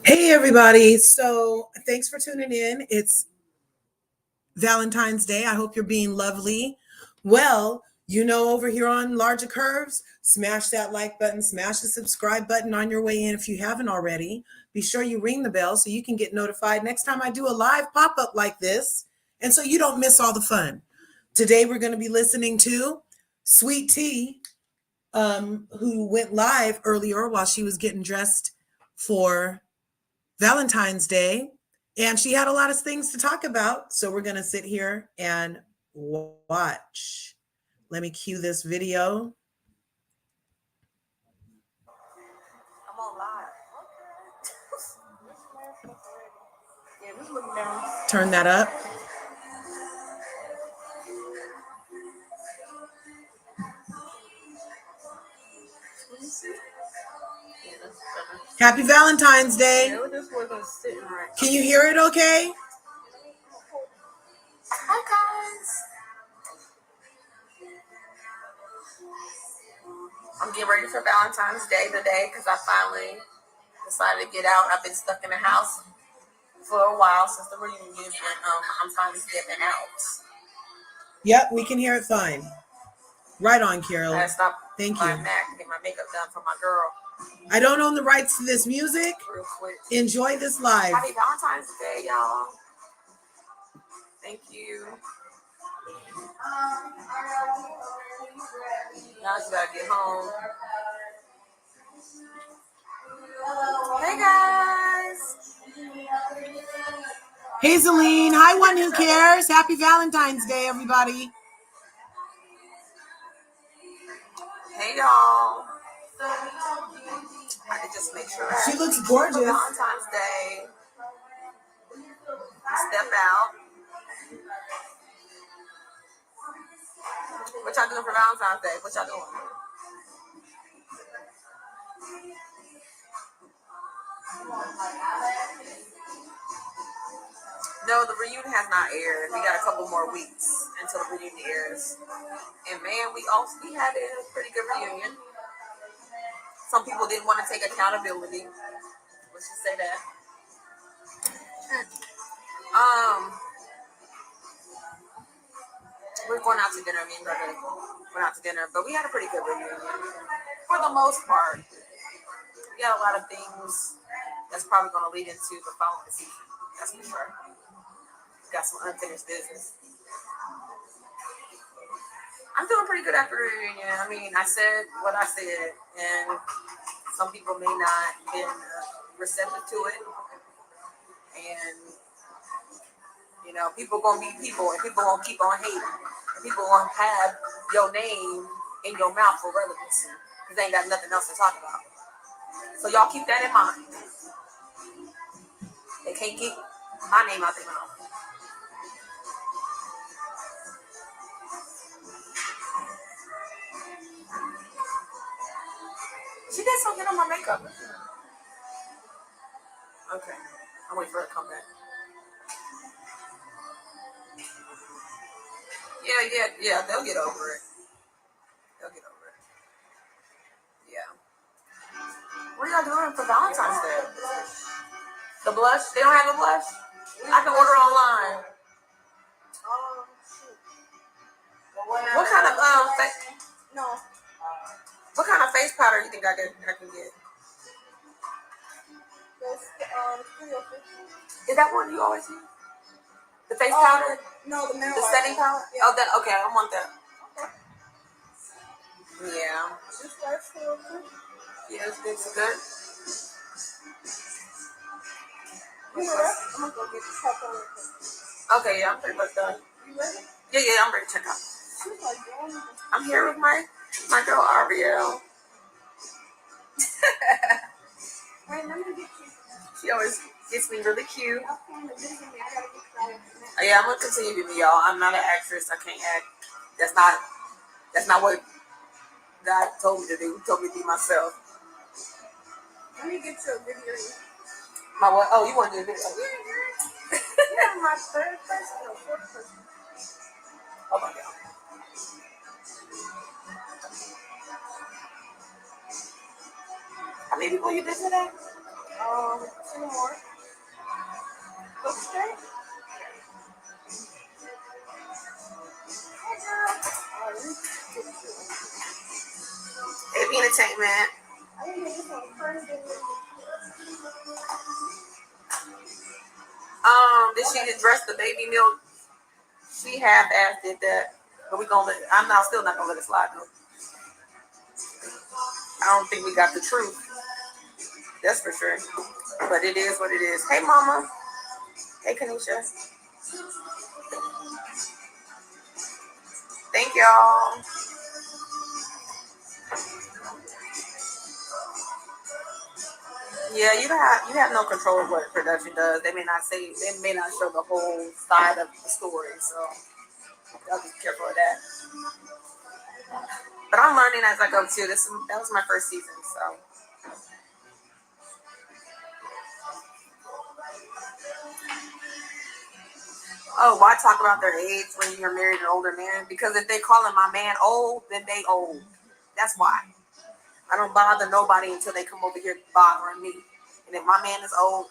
Hey, everybody. So thanks for tuning in. It's Valentine's Day. I hope you're being lovely. Well, over here on LRGA Curves, smash that like button, smash the subscribe button on your way in if you haven't already. Be sure you ring the bell so you can get notified next time I do a live pop-up like this, and so you don't miss all the fun. Today we're going to be listening to Sweet Tea, who went live earlier while she was getting dressed for Valentine's Day, and she had a lot of things to talk about. So we're going to sit here and watch. Let me cue this video. I'm on live. Yeah, just look down. Turn that up. Happy Valentine's Day. Yeah, this wasn't sitting right. Can you hear it okay? Hi, guys. I'm getting ready for Valentine's Day today because I finally decided to get out. I've been stuck in the house for a while since the reunion, and I'm finally stepping out. Yep, we can hear it fine. Right on, Carol. I stopped Thank by you. Mac to get my makeup done for my girl. I don't own the rights to this music. Real quick. Enjoy this live. Happy Valentine's Day, y'all. Thank you. Now I just gotta get home. Hey guys. Hazeline, hi, one who cares. Happy Valentine's Day, everybody. Hey y'all. I could just make sure that She looks gorgeous. for Valentine's Day. Step out. What y'all doing for Valentine's Day? What y'all doing? No, the reunion has not aired. We got a couple more weeks until the reunion airs. And man, we had a pretty good reunion. Some people didn't want to take accountability. Let's just say that. We're going out to dinner. Me and brother went out to dinner, but we had a pretty good reunion for the most part. We got a lot of things that's probably going to lead into the following season. That's for sure. Got some unfinished business. I'm doing pretty good after the reunion. I mean, I said what I said, and some people may not have been receptive to it. And, people going to be people, and people going to keep on hating. And people going to have your name in your mouth for relevancy, because they ain't got nothing else to talk about. So y'all keep that in mind. They can't keep my name out their mouth. She did something on my makeup. Okay. I'm waiting for her to come back. Yeah. They'll get over it. Yeah. What are y'all doing for Valentine's Day? The blush? They don't have a blush? I can order online. What kind of No. What kind of face powder you think I can get? Is that one you always use? The face powder? No, the mineral. The setting powder? Yeah. Oh, that. Okay, I want that. Okay. Yeah. This works real good. Yeah, it's good. You know what? I'm gonna go get the top on it. Okay, yeah, I'm pretty much done. You ready? Yeah, I'm ready to check out. She's like, I'm here with my girl Ariel. wait, let me get you. She always gets me really cute. I found the video. I gotta get started. Yeah, I'm gonna continue to be y'all. I'm not an actress. I can't act. That's not what God told me to do. He told me to be myself. Let me get you a video. My what? Oh, you want to do a video? Yeah, my third person or fourth person. Oh my God. How many people you did today? Two more. Look straight. Heavy entertainment. I think this one first. Did she address the baby milk? She half-assed did that, but we gonna let. Still not gonna let it slide though. I don't think we got the truth. That's for sure. But it is what it is. Hey, Mama. Hey, Kanisha. Thank y'all. Yeah, you have no control of what production does. They may not show the whole side of the story, so I'll be careful of that. But I'm learning as I go too. That was my first season, so. Oh, why talk about their age when you're married an older man? Because if they calling my man old, then they old. That's why. I don't bother nobody until they come over here bothering me. And if my man is old,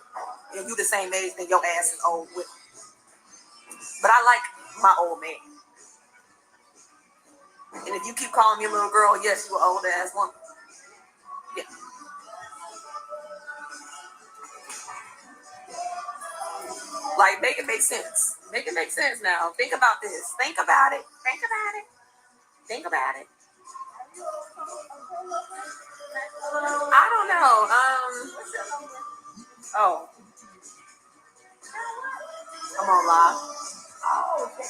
and you the same age, then your ass is old with me. But I like my old man. And if you keep calling me a little girl, yes, you an old ass woman. Yeah. Like, make it make sense. Make it make sense now. Think about this. Think about it. Think about it. Think about it. I don't know. Oh. I'm on live. Oh, okay.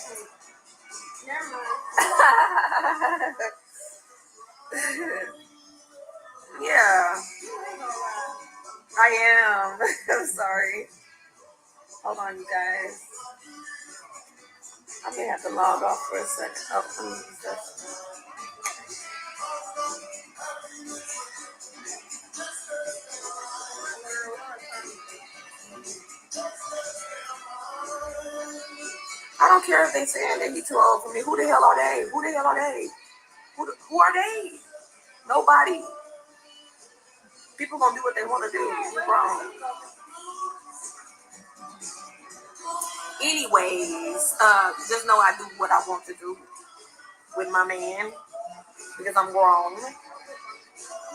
Never mind. Yeah, I am. I'm sorry. Hold on, you guys. I may have to log off for a second. Oh, please. I don't care if they saying they be too old for me. Who the hell are they? Who the hell are they? Who are they? Nobody. People gonna do what they want to do. You're wrong. Anyways, just know I do what I want to do with my man because I'm grown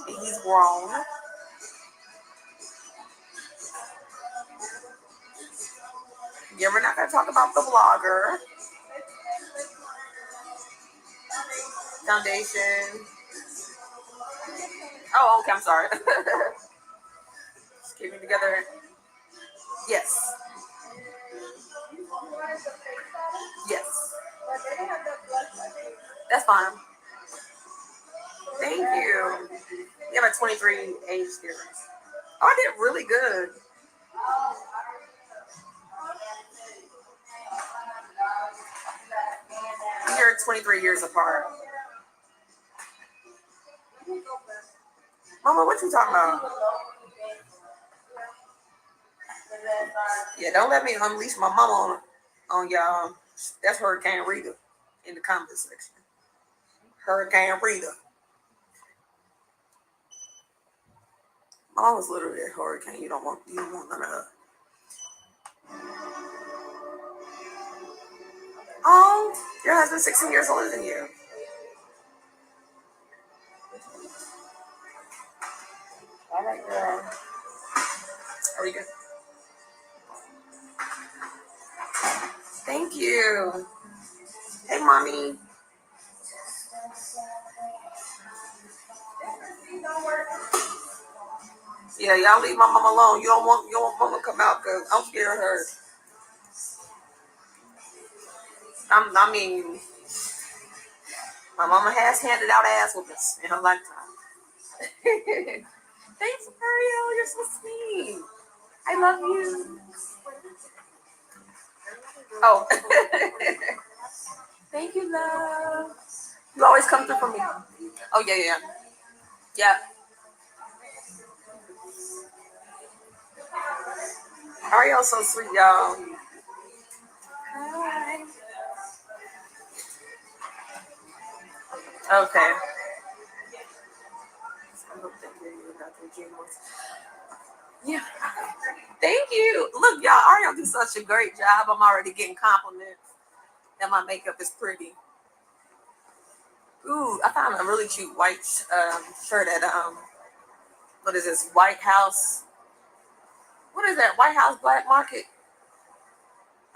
and he's grown. Yeah, we're not gonna talk about the vlogger foundation. Oh, okay. I'm sorry. Just keeping together. Yes. Yes. That's fine. Thank you. You have a 23 age difference. Oh, I did really good. You're 23 years apart. Mama, what you talking about? Yeah, don't let me unleash my mama on y'all. That's Hurricane Rita in the comment section. Hurricane Rita. My mom was literally a hurricane. You don't want none of her. Oh, your husband's 16 years older than you. All right, girl. Are we good? Thank you. Hey, mommy. Yeah, y'all leave my mama alone. You don't want mama to come out because I'm scared of her. I mean, my mama has handed out ass whoopings in her lifetime. Thanks, Ariel. You're so sweet. I love you. Oh. Thank you, love. You always come through for me. Oh, yeah. Yeah. Ariel's so sweet, y'all. Hi. Okay. Yeah. Thank you. Look, y'all, Ariel do such a great job. I'm already getting compliments that my makeup is pretty. Ooh, I found a really cute white shirt at what is this? White House. What is that? White House Black Market.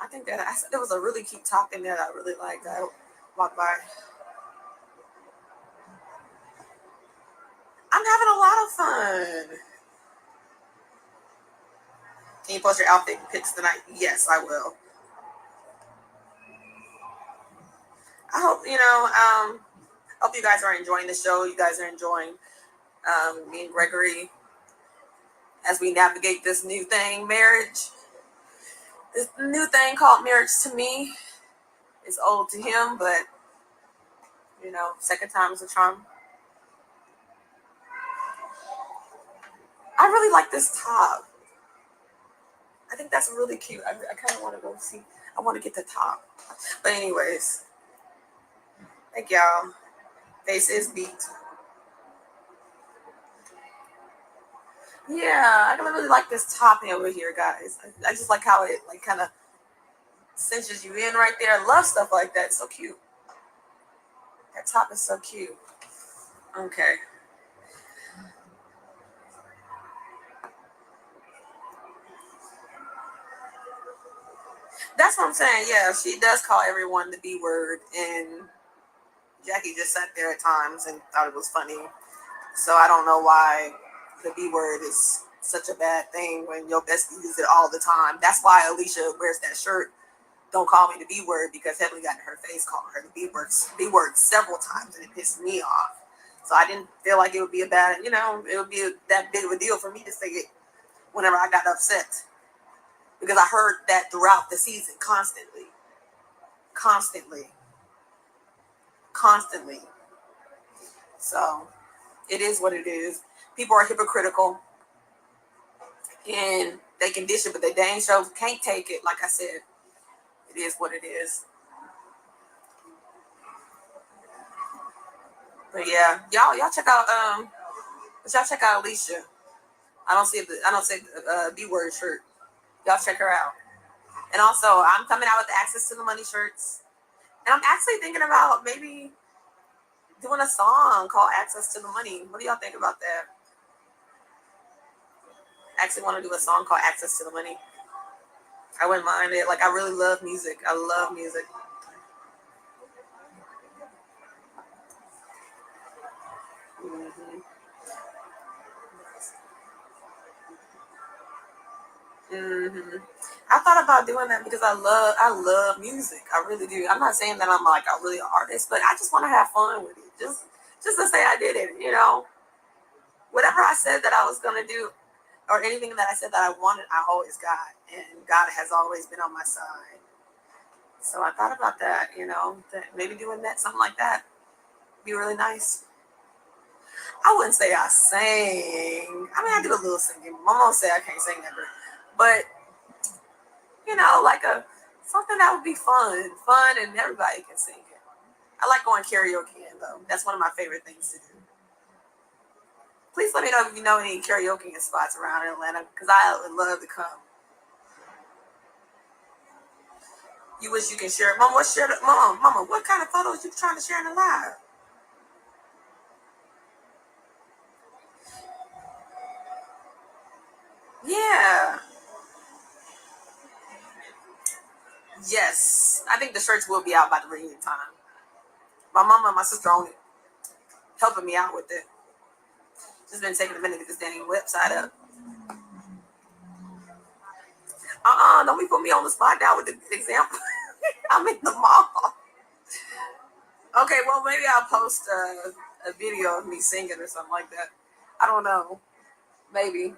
I think that there was a really cute top in there that I really liked. I walked by. I'm having a lot of fun. Can you post your outfit pics tonight? Yes, I will. I hope hope you guys are enjoying the show. You guys are enjoying me and Gregory as we navigate this new thing, marriage. This new thing called marriage to me is old to him, but second time is a charm. I really like this top. I think that's really cute. I kind of want to go see. I want to get the top. But anyways, thank y'all. Face is beat. Yeah, I really like this top over here, guys. I just like how it kind of cinches you in right there. I love stuff like that. It's so cute. That top is so cute. Okay. That's what I'm saying. Yeah, she does call everyone the B word, and Jackie just sat there at times and thought it was funny. So I don't know why the B word is such a bad thing when your bestie uses it all the time. That's why Alicia wears that shirt. Don't call me the B word, because Heavenly got in her face calling her the B word several times, and it pissed me off. So I didn't feel like it would be a bad, it would be that big of a deal for me to say it whenever I got upset, because I heard that throughout the season constantly. So it is what it is. People are hypocritical and they can dish it, but they dang show can't take it. Like I said, it is what it is. But yeah, y'all check out Alicia. I don't see the B word shirt. Y'all check her out. And also, I'm coming out with the Access to the Money shirts, and I'm actually thinking about maybe doing a song called Access to the Money. What do y'all think about that? I actually want to do a song called Access to the Money. I wouldn't mind it. Like, I really love music. I love music. I thought about doing that because I love music. I really do. I'm not saying that I'm like a really artist, but I just want to have fun with it. Just to say I did it, Whatever I said that I was gonna do, or anything that I said that I wanted, I always got, and God has always been on my side. So I thought about that, that maybe doing that, something like that, be really nice. I wouldn't say I sang. I mean, I do a little singing. My mom said I can't sing ever, but like something that would be fun, and everybody can sing it. I like going karaoke though. That's one of my favorite things to do. Please let me know if you know any karaoke spots around Atlanta, because I would love to come. You wish you can share it. Mama, what kind of photos you trying to share in the live? Yeah. Yes. I think the shirts will be out by the reunion time. My mama and my sister own it, helping me out with it. Just been taking a minute to get this dang website up. Don't be put me on the spot now with the example. I'm in the mall. Okay, well, maybe I'll post a video of me singing or something like that. I don't know. Maybe.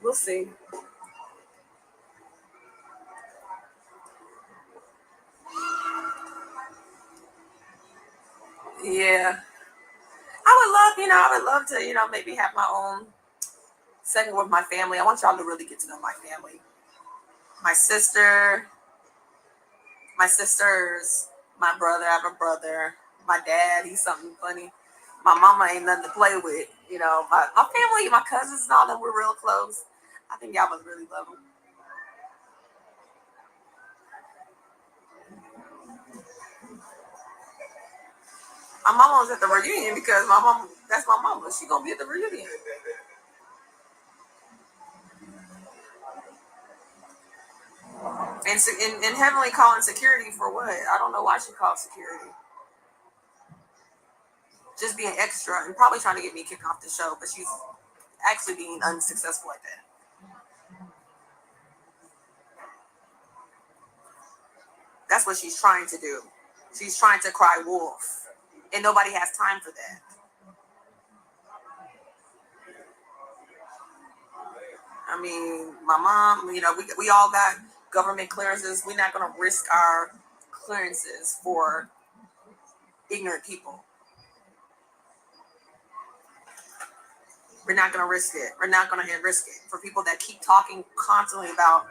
We'll see. Yeah. I would love to, maybe have my own segment with my family. I want y'all to really get to know my family. My sister, my sisters, my brother. I have a brother. My dad, he's something funny. My mama ain't nothing to play with. My family, my cousins and all them, we're real close. I think y'all would really love him. My mama was at the reunion because my mom, that's my mama. She gonna be at the reunion. And Heavenly calling security for what? I don't know why she called security. Just being extra and probably trying to get me kicked off the show, but she's actually being unsuccessful at that. That's what she's trying to do. She's trying to cry wolf, and nobody has time for that. I mean, my mom, you know, we all got government clearances. We're not going to risk our clearances for ignorant people. We're not going to risk it. We're not going to risk it for people that keep talking constantly about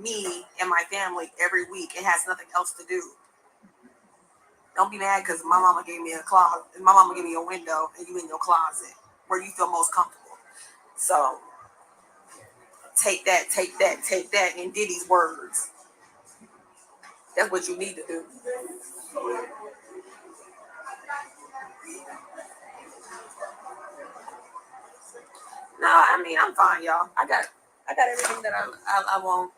me and my family every week. It has nothing else to do. Don't be mad because my mama gave me a closet. My mama gave me a window and you in your closet where you feel most comfortable. So take that, in Diddy's words. That's what you need to do. No, I mean, I'm fine, y'all. I got everything that I want,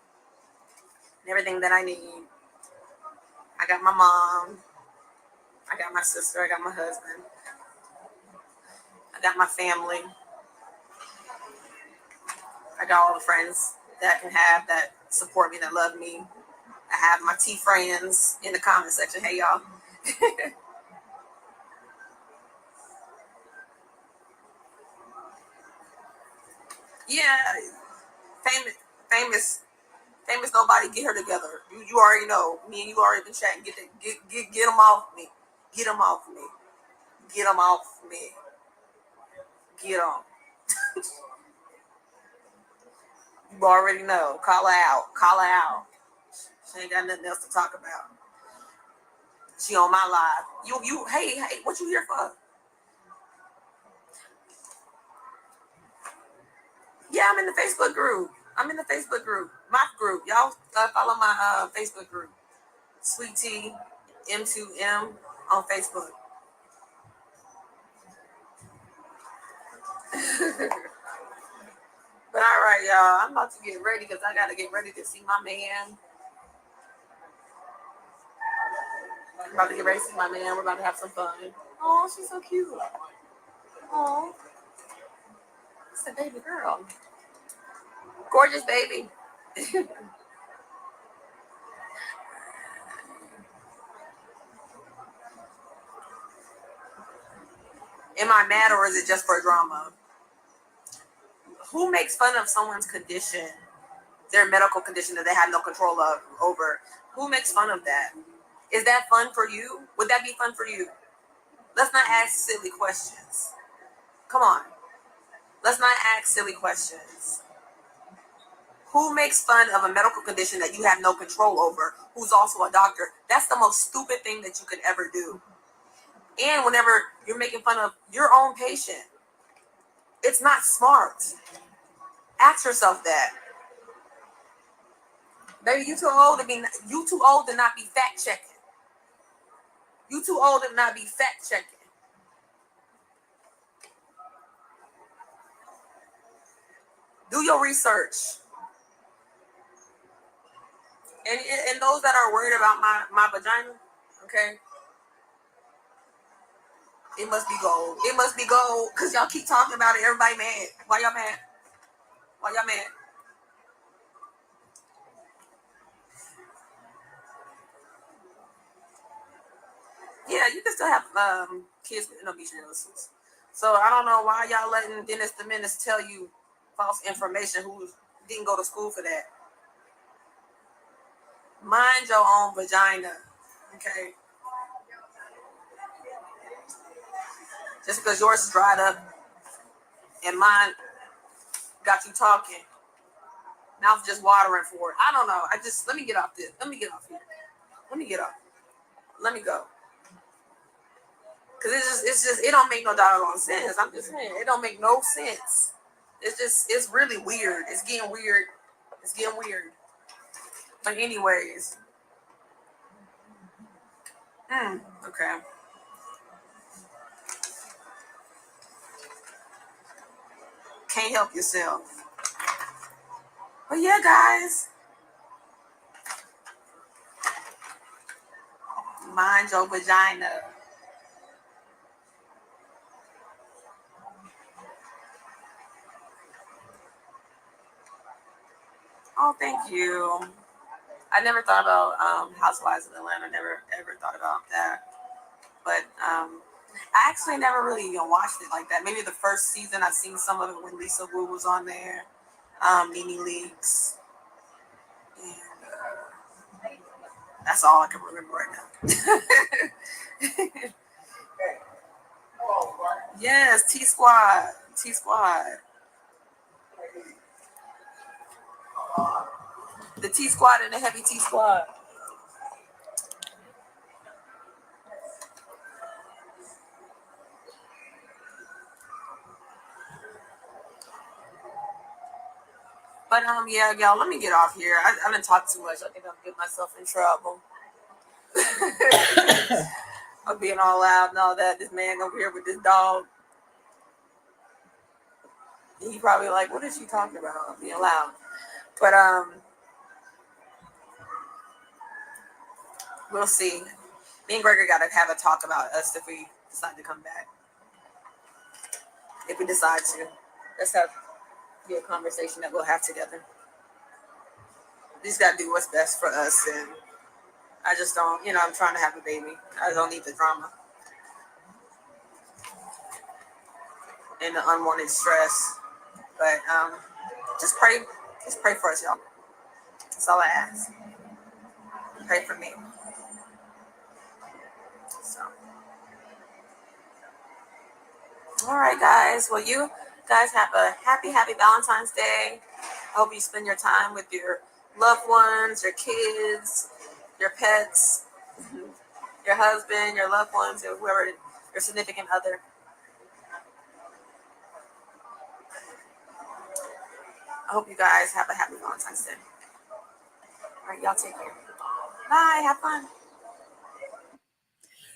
and everything that I need. I got my mom. I got my sister. I got my husband. I got my family. I got all the friends that I can have that support me, that love me. I have my T friends in the comment section. Hey, y'all. Yeah, famous nobody. Get her together. You already know. Me and you already been chatting. Get them off me. Get them off me. Get them off me. Get them. You already know. Call her out. Call her out. She ain't got nothing else to talk about. She on my live. Hey, what you here for? Yeah, I'm in the Facebook group. My group. Y'all follow my Facebook group. Sweet Tea M2M on Facebook. But all right, y'all. I'm about to get ready because I got to get ready to see my man. I'm about to get ready to see my man. We're about to have some fun. Oh, she's so cute. Oh, it's a baby girl. Gorgeous baby. Am I mad or is it just for drama? Who makes fun of someone's condition, their medical condition that they have no control over? Who makes fun of that? Is that fun for you? Would that be fun for you? Let's not ask silly questions. Come on. Let's not ask silly questions. Who makes fun of a medical condition that you have no control over, who's also a doctor? That's the most stupid thing that you could ever do. And whenever you're making fun of your own patient, it's not smart. Ask yourself that. Baby, you too old to not be fact checking. You too old to not be fact checking. Do your research. And those that are worried about my vagina, okay? It must be gold. It must be gold because y'all keep talking about it. Everybody mad. Why y'all mad? Why y'all mad? Yeah, you can still have kids with endometriosis. So I don't know why y'all letting Dennis the Menace tell you false information who didn't go to school for that. Mind your own vagina, okay? Just because yours is dried up and mine got you talking, mouth just watering for it. I don't know. Let me get off this. Let me get off here. Let me get off. Let me go. Cause it don't make no doggone sense. I'm just saying, it don't make no sense it's really weird. It's getting weird. It's getting weird. But anyways. Okay. Can't help yourself. But yeah, guys. Mind your vagina. Oh, thank you. I never thought about Housewives of Atlanta. Never ever thought about that. But I actually never really watched it like that. Maybe the first season I've seen some of it when Lisa Wu was on there, Nene Leakes, and that's all I can remember right now. Yes, T Squad, T Squad, the T Squad and the Heavy T Squad. But yeah, y'all, let me get off here. I didn't talk too much. I think I'm getting myself in trouble. I'm being all loud and all that. This man over here with this dog. He probably like, what is she talking about? I'm being loud. But we'll see. Me and Gregor gotta have a talk about us if we decide to come back. If we decide to. Let's have a conversation that we'll have together. We just gotta do what's best for us, and I just don't, I'm trying to have a baby. I don't need the drama and the unwanted stress. But just pray for us, y'all. That's all I ask. Pray for me. So, all right, guys. Well, you guys have a happy Valentine's Day. I hope you spend your time with your loved ones, your kids, your pets, your husband, your loved ones, or whoever, your significant other. I hope you guys have a happy Valentine's Day. All right, y'all take care. Bye. Have fun.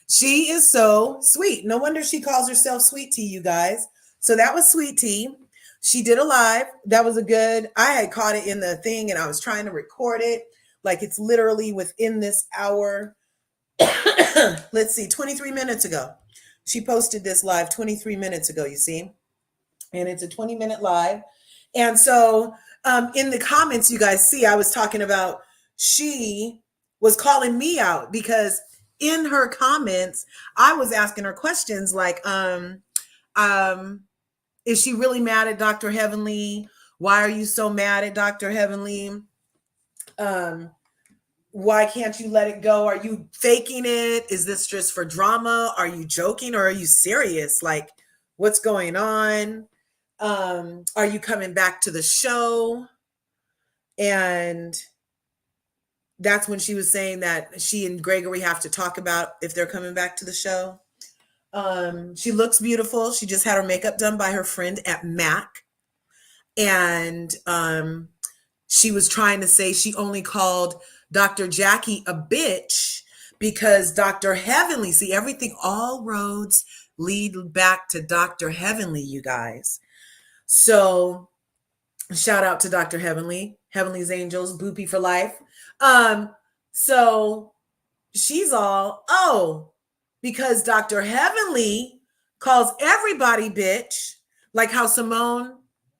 She is so sweet. No wonder she calls herself Sweet Tea, you guys. So that was Sweet Tea. She did a live. That was I had caught it in the thing and I was trying to record it. Like it's literally within this hour. Let's see, 23 minutes ago. She posted this live 23 minutes ago, you see? And it's a 20-minute live. And so in the comments, you guys see, I was talking about she was calling me out because in her comments, I was asking her questions like, is she really mad at Dr. Heavenly? Why are you so mad at Dr. Heavenly? Why can't you let it go? Are you faking it? Is this just for drama? Are you joking or are you serious? Like, what's going on? Are you coming back to the show? And that's when she was saying that she and Gregory have to talk about if they're coming back to the show. She looks beautiful. She just had her makeup done by her friend at MAC. And she was trying to say she only called Dr. Jackie a bitch because Dr. Heavenly, see, everything, all roads lead back to Dr. Heavenly, you guys. So shout out to Dr. Heavenly, Heavenly's Angels, Boopy for life. So she's all, because Dr. Heavenly calls everybody bitch, like how Simone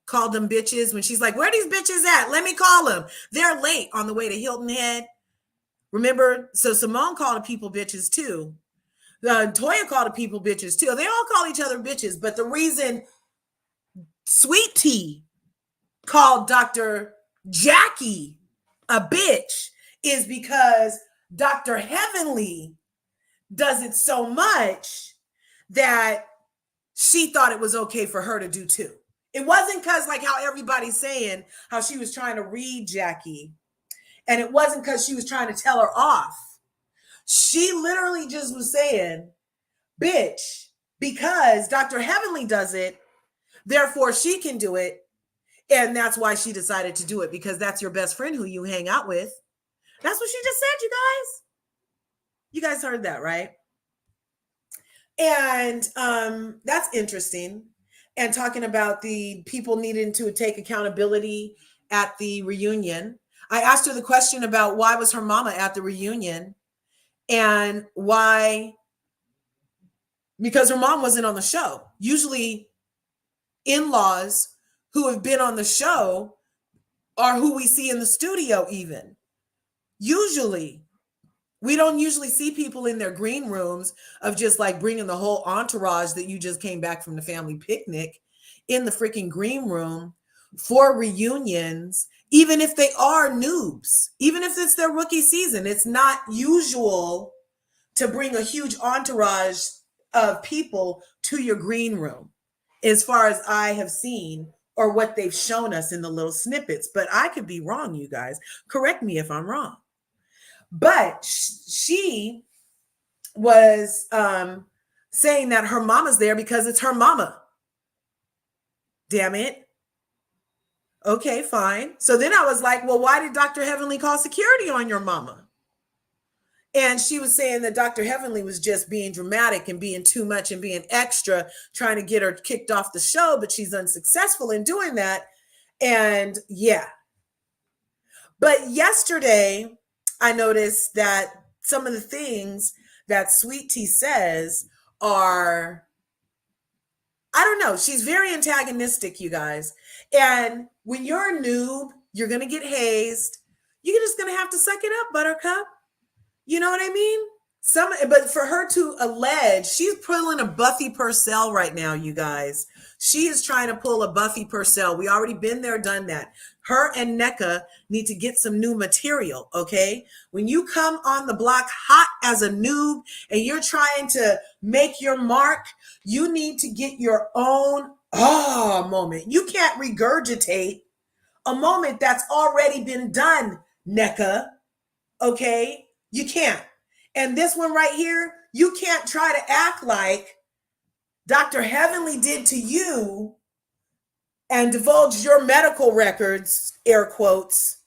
called them bitches when she's like, where are these bitches at? Let me call them. They're late on the way to Hilton Head. Remember? So Simone called people bitches too. Toya called people bitches too. They all call each other bitches. But the reason Sweet Tea called Dr. Jackie a bitch is because Dr. Heavenly does it so much that she thought it was okay for her to do too. It wasn't because like how everybody's saying how she was trying to read Jackie. And it wasn't because she was trying to tell her off. She literally just was saying, bitch, because Dr. Heavenly does it, therefore she can do it. And that's why she decided to do it, because that's your best friend who you hang out with. That's what she just said, you guys. You guys heard that, right? And that's interesting. And talking about the people needing to take accountability at the reunion. I asked her the question about why was her mama at the reunion, and why, because her mom wasn't on the show. Usually in-laws who have been on the show are who we see in the studio even. Usually, we don't usually see people in their green rooms of just like bringing the whole entourage that you just came back from the family picnic in the freaking green room for reunions, even if they are noobs, even if it's their rookie season. It's not usual to bring a huge entourage of people to your green room, as far as I have seen or what they've shown us in the little snippets. But I could be wrong, you guys. Correct me if I'm wrong. But she was saying that her mama's there because it's her mama. Damn it. Okay, fine. So then I was like, well, why did Dr. Heavenly call security on your mama? And she was saying that Dr. Heavenly was just being dramatic and being too much and being extra, trying to get her kicked off the show, but she's unsuccessful in doing that. And yeah. But yesterday, I noticed that some of the things that Sweet Tea says are, I don't know, she's very antagonistic, you guys. And when you're a noob, you're going to get hazed. You're just going to have to suck it up, Buttercup. You know what I mean? But for her to allege, she's pulling a Buffy Purcell right now, you guys. She is trying to pull a Buffy Purcell. We already been there, done that. Her and NECA need to get some new material, okay? When you come on the block hot as a noob and you're trying to make your mark, you need to get your own moment. You can't regurgitate a moment that's already been done, NECA, okay? You can't. And this one right here, you can't try to act like Dr. Heavenly did to you and divulge your medical records, air quotes.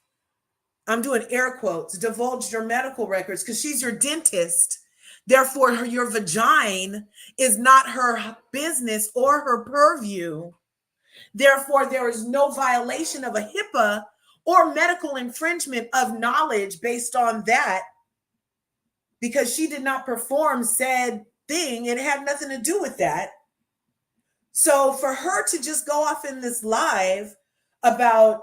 I'm doing air quotes, divulge your medical records because she's your dentist. Therefore, your vagina is not her business or her purview. Therefore, there is no violation of a HIPAA or medical infringement of knowledge based on that, because she did not perform said thing and it had nothing to do with that. So for her to just go off in this live about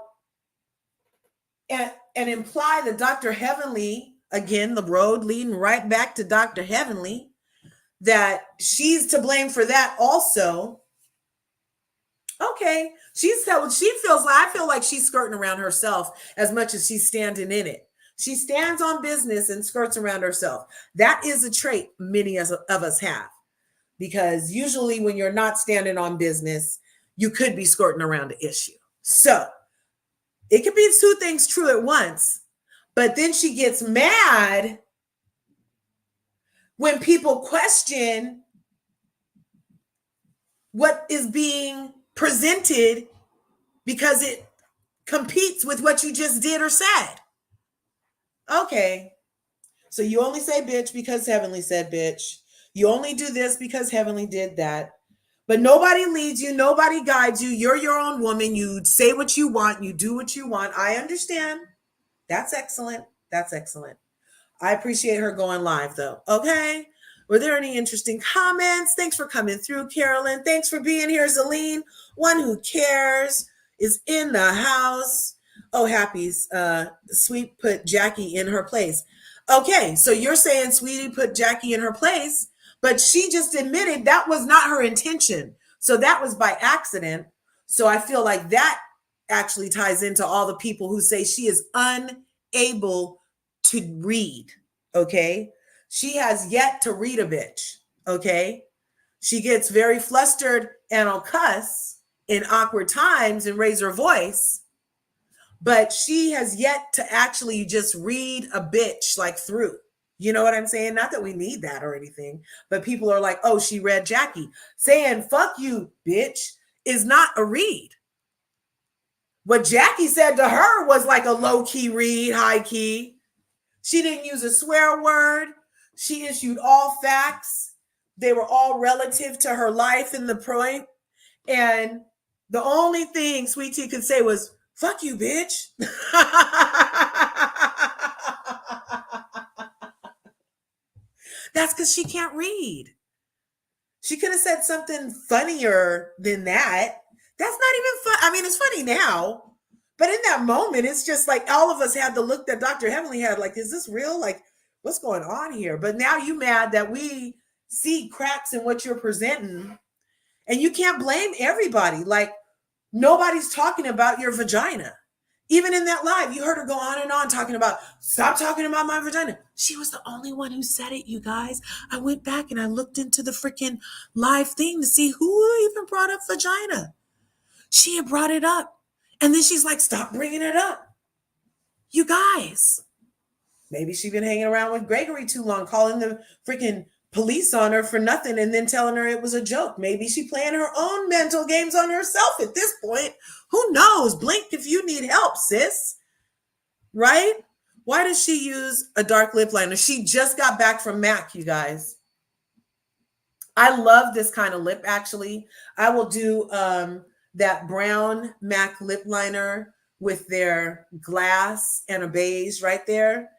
and imply that Dr. Heavenly, again, the road leading right back to Dr. Heavenly, that she's to blame for that also. Okay, she feels like, I feel like she's skirting around herself as much as she's standing in it. She stands on business and skirts around herself. That is a trait many of us have, because usually when you're not standing on business, you could be skirting around the issue. So it could be two things true at once, but then she gets mad when people question what is being presented because it competes with what you just did or said. Okay, so you only say bitch because Heavenly said bitch. You only do this because Heavenly did that. But nobody leads you. Nobody guides you. You're your own woman. You say what you want. You do what you want. I understand. That's excellent. That's excellent. I appreciate her going live, though. Okay. Were there any interesting comments? Thanks for coming through, Carolyn. Thanks for being here, Zaleen. One who cares is in the house. Oh, Happy's. Sweet put Jackie in her place. Okay, so you're saying Sweetie put Jackie in her place, but she just admitted that was not her intention. So that was by accident. So I feel like that actually ties into all the people who say she is unable to read. Okay. She has yet to read a bitch. Okay. She gets very flustered and will cuss in awkward times and raise her voice, but she has yet to actually just read a bitch like through. You know what I'm saying? Not that we need that or anything, but people are like, oh, she read Jackie. Saying fuck you, bitch, is not a read. What Jackie said to her was like a low-key read, high-key. She didn't use a swear word. She issued all facts. They were all relative to her life in the point. And the only thing Sweet Tea could say was, fuck you, bitch. That's because she can't read. She could have said something funnier than that. That's not even fun. I mean, it's funny now. But in that moment, it's just like all of us had the look that Dr. Heavenly had. Like, is this real? Like, what's going on here? But now you mad that we see cracks in what you're presenting. And you can't blame everybody. Like, nobody's talking about your vagina. Even in that live, you heard her go on and on talking about, stop talking about my vagina. She was the only one who said it, you guys. I went back and I looked into the freaking live thing to see who even brought up vagina. She had brought it up. And then she's like, stop bringing it up. You guys. Maybe she's been hanging around with Gregory too long, calling the freaking police on her for nothing and then telling her it was a joke. Maybe she playing her own mental games on herself at this point. Who knows? Blink if you need help, sis. Right? Why does she use a dark lip liner? She just got back from MAC, you guys. I love this kind of lip, actually. I will do that brown MAC lip liner with their glass and a beige right there.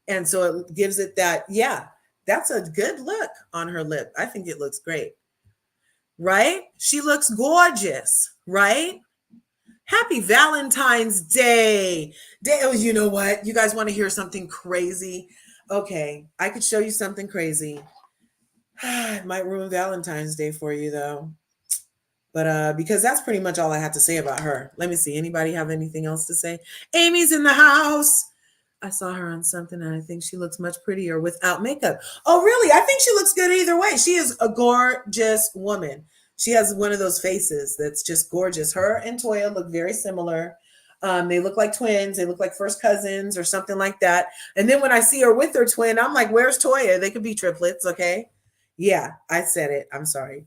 And so it gives it that, yeah, that's a good look on her lip. I think it looks great. Right? She looks gorgeous, right? Happy Valentine's Day. Oh, you know what? You guys want to hear something crazy? Okay, I could show you something crazy. It might ruin Valentine's Day for you, though. But because that's pretty much all I had to say about her. Let me see. Anybody have anything else to say? Amy's in the house. I saw her on something and I think she looks much prettier without makeup. Oh, really? I think she looks good either way. She is a gorgeous woman. She has one of those faces that's just gorgeous. Her and Toya look very similar. They look like twins. They look like first cousins or something like that. And then when I see her with her twin, I'm like, where's Toya? They could be triplets, okay? Yeah, I said it. I'm sorry.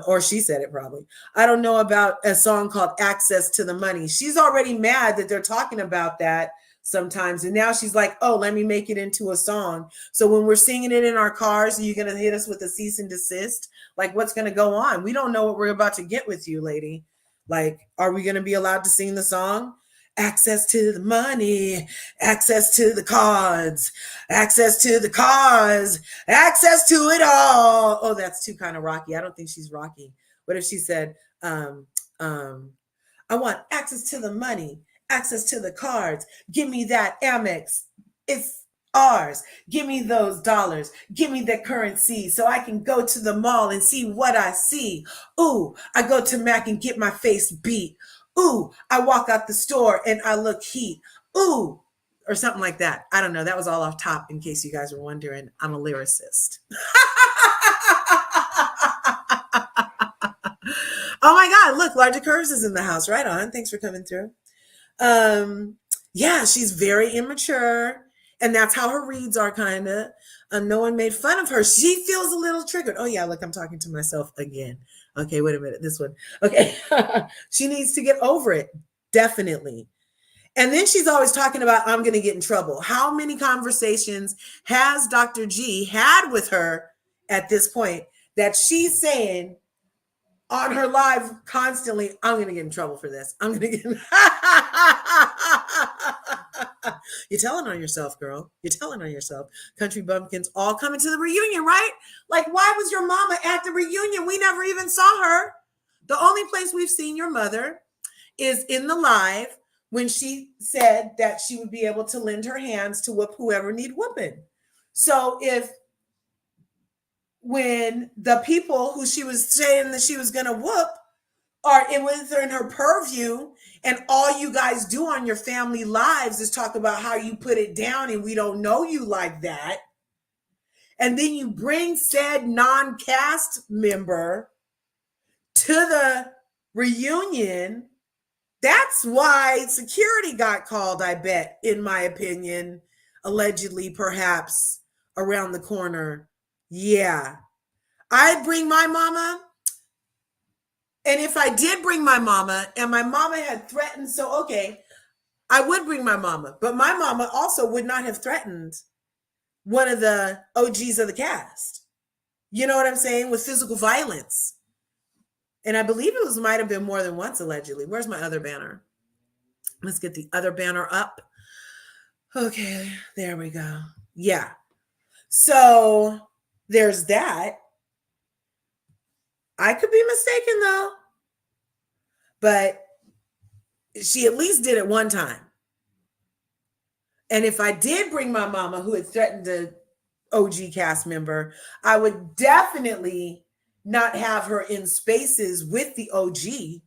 Or she said it probably. I don't know about a song called Access to the Money. She's already mad that they're talking about that sometimes. And now she's like, oh, let me make it into a song. So when we're singing it in our cars, are you going to hit us with a cease and desist? Like, what's going to go on? We don't know what we're about to get with you, lady. Like, are we going to be allowed to sing the song? Access to the money, access to the cards, access to the cars, access to it all. Oh, that's too kind of rocky. I don't think she's rocky. What if she said, I want access to the money, access to the cards. Give me that Amex. It's ours. Give me those dollars. Give me the currency so I can go to the mall and see what I see. Ooh, I go to Mac and get my face beat. Ooh, I walk out the store and I look heat. Ooh, or something like that. I don't know. That was all off top in case you guys were wondering. I'm a lyricist. Oh my God, look, LRGA Curves is in the house. Right on. Thanks for coming through. Yeah, she's very immature. And that's how her reads are, kind of. No one made fun of her. She feels a little triggered. Oh, yeah, look, I'm talking to myself again. Okay, wait a minute. This one. Okay. She needs to get over it. Definitely. And then she's always talking about, I'm going to get in trouble. How many conversations has Dr. G had with her at this point that she's saying on her live constantly, I'm going to get in trouble for this. I'm going to get You're telling on yourself, girl. You're telling on yourself. Country bumpkins all coming to the reunion, right? Like, why was your mama at the reunion? We never even saw her. The only place we've seen your mother is in the live when she said that she would be able to lend her hands to whoop whoever need whooping. So when the people who she was saying that she was going to whoop are in her purview, and all you guys do on your family lives is talk about how you put it down and we don't know you like that, and then you bring said non-cast member to the reunion, that's why security got called, I bet, in my opinion, allegedly, perhaps, around the corner. Yeah. I'd bring my mama. And if I did bring my mama and my mama had threatened, so okay, I would bring my mama, but my mama also would not have threatened one of the OGs of the cast. You know what I'm saying? With physical violence. And I believe it might have been more than once, allegedly. Where's my other banner? Let's get the other banner up. Okay, there we go. Yeah. So there's that. I could be mistaken though. But she at least did it one time. And if I did bring my mama who had threatened the OG cast member, I would definitely not have her in spaces with the OG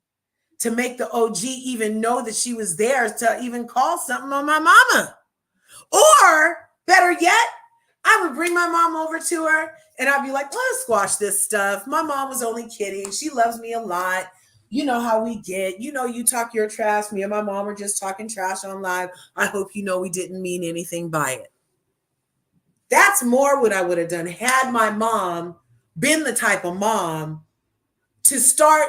to make the OG even know that she was there to even call something on my mama. Or better yet, I would bring my mom over to her and I'd be like, let's squash this stuff. My mom was only kidding. She loves me a lot. You know how we get. You know, you talk your trash. Me and my mom were just talking trash on live. I hope you know we didn't mean anything by it. That's more what I would have done had my mom been the type of mom to start,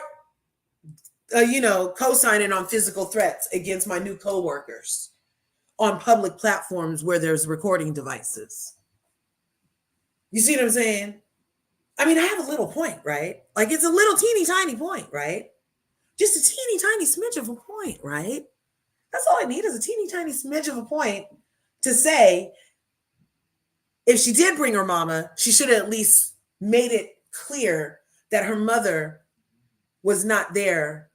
co-signing on physical threats against my new coworkers on public platforms where there's recording devices. You see what I'm saying? I mean, I have a little point, right? Like it's a little teeny tiny point, right? Just a teeny tiny smidge of a point, right? That's all I need is a teeny tiny smidge of a point to say, if she did bring her mama, she should have at least made it clear that her mother was not there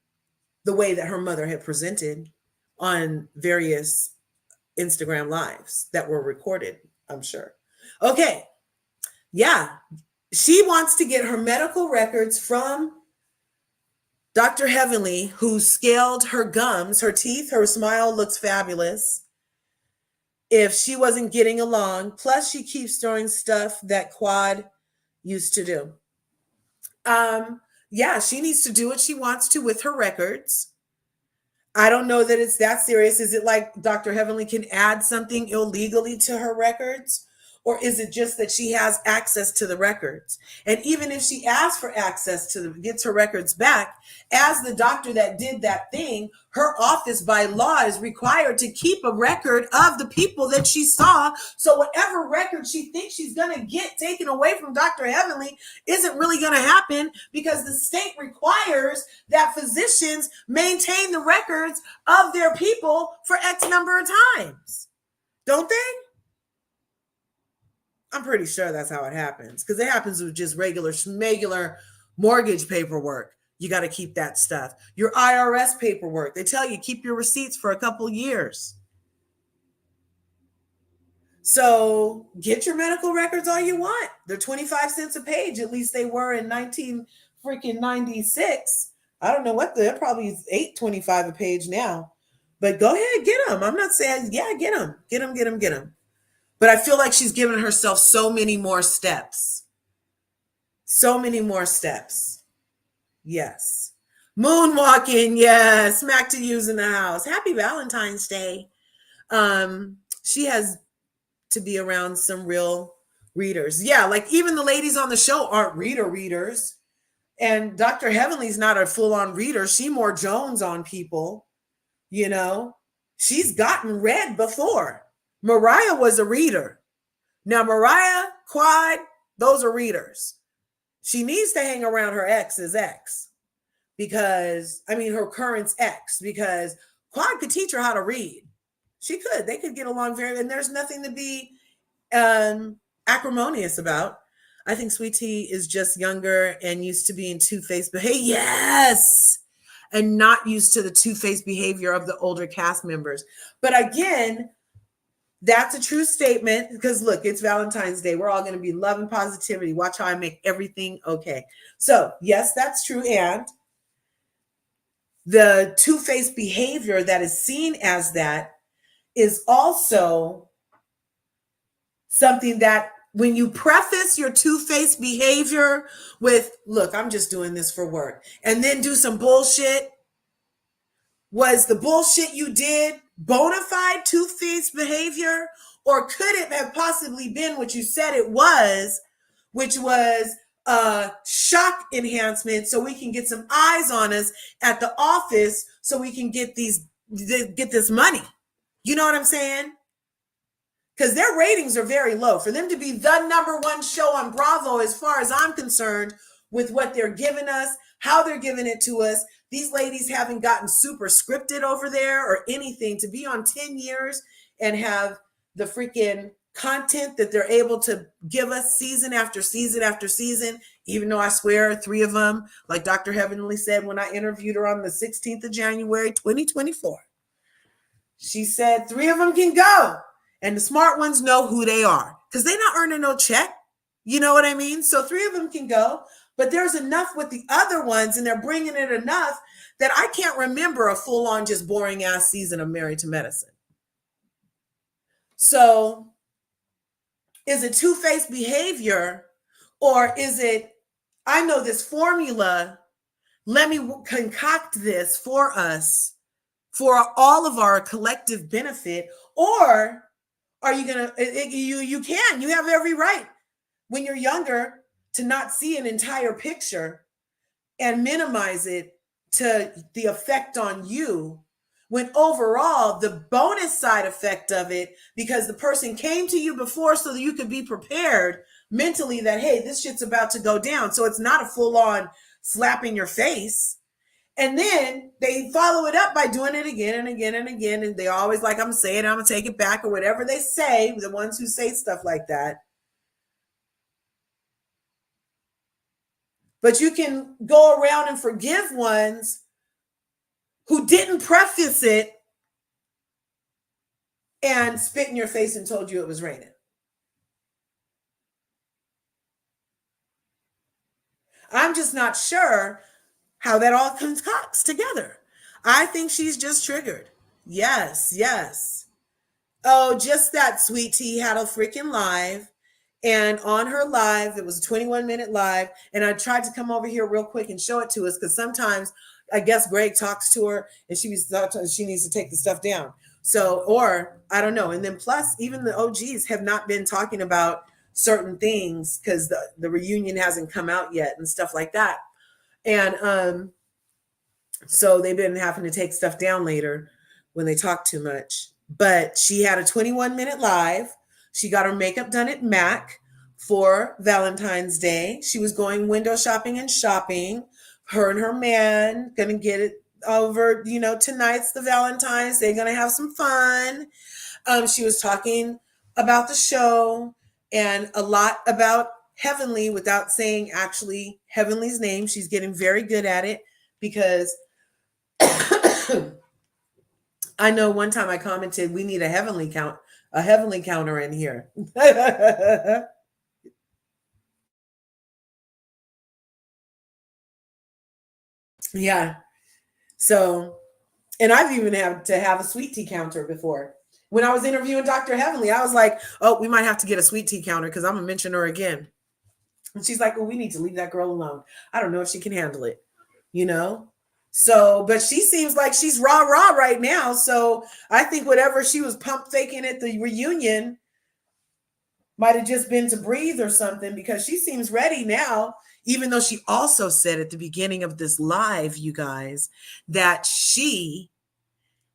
the way that her mother had presented on various Instagram lives that were recorded, I'm sure. Okay. Yeah. She wants to get her medical records from Dr. Heavenly, who scaled her gums, her teeth, her smile looks fabulous. If she wasn't getting along, plus she keeps throwing stuff that Quad used to do. Yeah, she needs to do what she wants to with her records. I don't know that it's that serious. Is it like Dr. Heavenly can add something illegally to her records? Or is it just that she has access to the records? And even if she asks for access to gets her records back, as the doctor that did that thing, her office by law is required to keep a record of the people that she saw. So whatever record she thinks she's going to get taken away from Dr. Heavenly isn't really going to happen because the state requires that physicians maintain the records of their people for X number of times. Don't they? I'm pretty sure that's how it happens because it happens with just regular mortgage paperwork. You got to keep that stuff. Your IRS paperwork, they tell you keep your receipts for a couple years. So get your medical records all you want. They're 25 cents a page. At least they were in 1996. I don't know what they're probably $8.25 a page now. But go ahead, get them. I'm not saying, yeah, get them. Get them, get them, get them. But I feel like she's given herself so many more steps. So many more steps. Yes. Moonwalking, yes. Smack to use in the house. Happy Valentine's Day. She has to be around some real readers. Yeah, like even the ladies on the show aren't readers. And Dr. Heavenly's not a full-on reader. She more Jones on people, you know. She's gotten read before. Mariah was a reader. Now, Mariah, Quad, those are readers. She needs to hang around her ex's ex her current's ex, because Quad could teach her how to read. She could. They could get along and there's nothing to be acrimonious about. I think Sweet Tea is just younger and used to being two-faced behavior. Yes! And not used to the two-faced behavior of the older cast members. But again, that's a true statement because look, it's Valentine's Day. We're all going to be love and positivity. Watch how I make everything okay. So yes, that's true. And the two-faced behavior that is seen as that is also something that when you preface your two-faced behavior with, look, I'm just doing this for work, and then do some bullshit, was the bullshit you did bona fide two-faced behavior? Or could it have possibly been what you said it was, which was shock enhancement so we can get some eyes on us at the office so we can get this money. You know what I'm saying? Because their ratings are very low. For them to be the #1 show on Bravo, as far as I'm concerned, with what they're giving us, how they're giving it to us, these ladies haven't gotten super scripted over there or anything. To be on 10 years and have the freaking content that they're able to give us season after season after season, even though I swear 3 of them, like Dr. Heavenly said when I interviewed her on the 16th of January, 2024, she said 3 of them can go. And the smart ones know who they are because they're not earning no check. You know what I mean? So 3 of them can go, but there's enough with the other ones, and they're bringing it enough that I can't remember a full-on just boring ass season of Married to Medicine. So is it two-faced behavior, or is it, I know this formula, let me concoct this for us for all of our collective benefit? Or are you gonna, you have every right when you're younger to not see an entire picture and minimize it to the effect on you, when overall the bonus side effect of it, because the person came to you before so that you could be prepared mentally that, hey, this shit's about to go down. So it's not a full-on slap in your face. And then they follow it up by doing it again and again and again. And they always like, I'm saying, I'm going to take it back, or whatever they say, the ones who say stuff like that. But you can go around and forgive ones who didn't preface it and spit in your face and told you it was raining. I'm just not sure how that all concocts together. I think she's just triggered. Yes, yes. Oh, just that Sweet Tea had a freaking live. And on her live, it was a 21-minute live. And I tried to come over here real quick and show it to us, because sometimes I guess Greg talks to her and she needs to take the stuff down. So, or I don't know. And then plus, even the OGs have not been talking about certain things because the reunion hasn't come out yet and stuff like that. And so they've been having to take stuff down later when they talk too much. But she had a 21-minute live. She got her makeup done at MAC for Valentine's Day. She was going window shopping and shopping. Her and her man going to get it over, tonight's the Valentine's. They're going to have some fun. She was talking about the show and a lot about Heavenly without saying actually Heavenly's name. She's getting very good at it, because I know one time I commented, we need a heavenly counter in here. Yeah. So, and I've even had to have a sweet tea counter before. When I was interviewing Dr. Heavenly, I was like, oh, we might have to get a sweet tea counter because I'm going to mention her again. And she's like, well, we need to leave that girl alone. I don't know if she can handle it, So, but she seems like she's rah right now. So I think whatever she was pump faking at the reunion might have just been to breathe or something, because she seems ready now, even though she also said at the beginning of this live, you guys, that she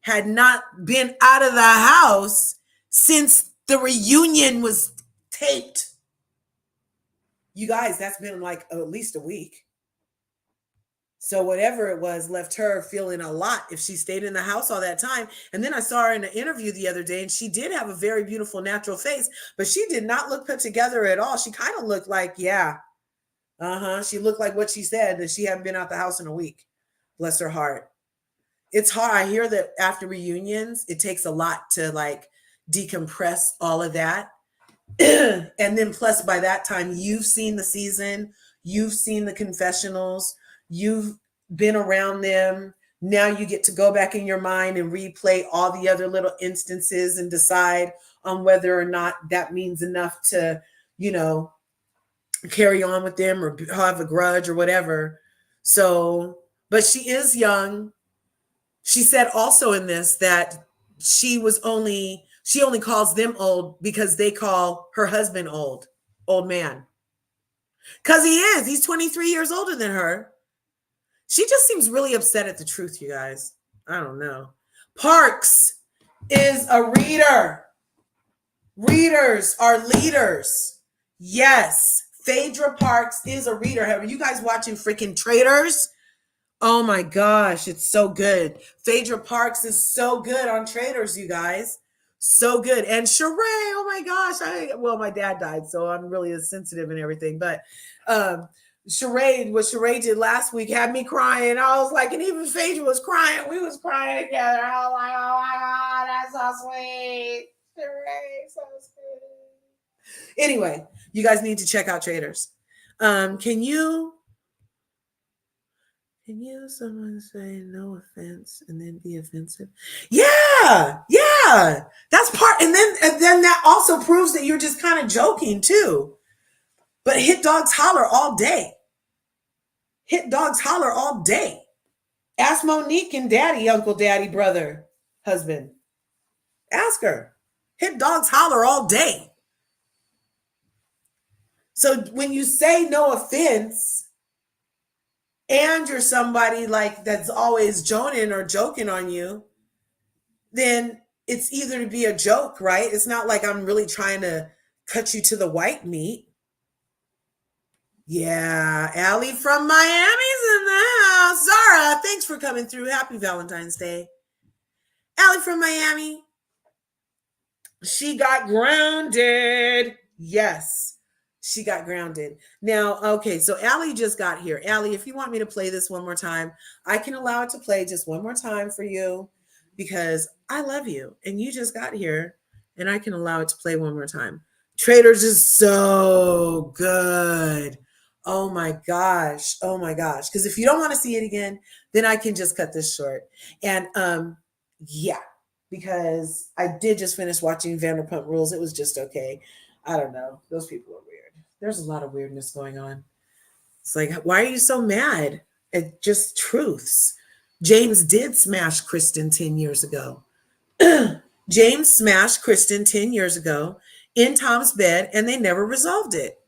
had not been out of the house since the reunion was taped. You guys, that's been like at least a week. So whatever it was left her feeling a lot if she stayed in the house all that time. And then I saw her in an interview the other day, and she did have a very beautiful natural face, but she did not look put together at all. She kind of looked like, she looked like what she said, that she hadn't been out the house in a week. Bless her heart. It's hard. I hear that after reunions, it takes a lot to like decompress all of that. And then plus by that time, you've seen the season, you've seen the confessionals, you've been around them. Now you get to go back in your mind and replay all the other little instances and decide on whether or not that means enough to, carry on with them or have a grudge or whatever. So, but she is young. She said also in this that she only calls them old because they call her husband old man. Because he is. He's 23 years older than her. She just seems really upset at the truth, you guys. I don't know. Parks is a reader. Readers are leaders. Yes. Phaedra Parks is a reader. Are you guys watching freaking Traders? Oh my gosh, it's so good. Phaedra Parks is so good on Traders, you guys. So good. And Sheree, oh my gosh. Well, my dad died, so I'm really sensitive and everything. But Sheree, what Sheree did last week had me crying. I was like, and even Phaedra was crying. We was crying together. I was like, oh my God, that's so sweet. Sheree, so sweet. Anyway, you guys need to check out Traders. Can you someone say no offense and then be offensive? Yeah. That's part, and then that also proves that you're just kind of joking too. But hit dogs holler all day. Hit dogs holler all day. Ask Monique and daddy, uncle, daddy, brother, husband. Ask her. Hit dogs holler all day. So when you say no offense and you're somebody like that's always joning or joking on you, then it's either to be a joke, right? It's not like I'm really trying to cut you to the white meat. Yeah, Allie from Miami's in the house. Zara, thanks for coming through. Happy Valentine's Day. Allie from Miami. She got grounded. Yes, she got grounded. Now, okay, so Allie just got here. Allie, if you want me to play this one more time, I can allow it to play just one more time for you because I love you and you just got here and I can allow it to play one more time. Traders is so good. Oh my gosh. Oh my gosh. Because if you don't want to see it again, then I can just cut this short. And yeah, because I did just finish watching Vanderpump Rules. It was just okay. I don't know. Those people are weird. There's a lot of weirdness going on. It's like, why are you so mad at just truths? James did smash Kristen 10 years ago. James smashed Kristen 10 years ago in Tom's bed and they never resolved it.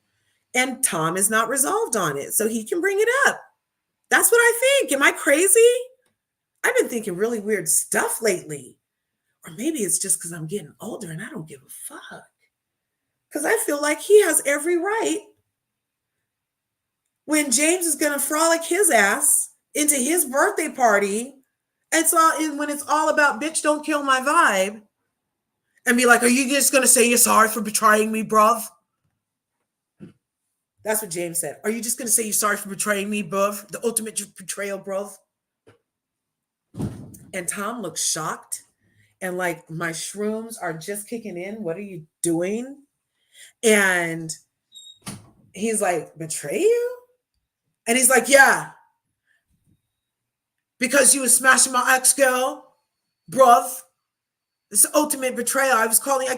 And Tom is not resolved on it. So he can bring it up. That's what I think. Am I crazy? I've been thinking really weird stuff lately. Or maybe it's just because I'm getting older and I don't give a fuck. Because I feel like he has every right when James is going to frolic his ass into his birthday party. And when it's all about bitch, don't kill my vibe. And be like, are you just going to say you're sorry for betraying me, bruv? That's what James said. Are you just going to say you're sorry for betraying me, bruv? The ultimate betrayal, bruv? And Tom looks shocked. And like, my shrooms are just kicking in. What are you doing? And he's like, betray you? And he's like, yeah. Because you was smashing my ex-girl, bruv. It's the ultimate betrayal. I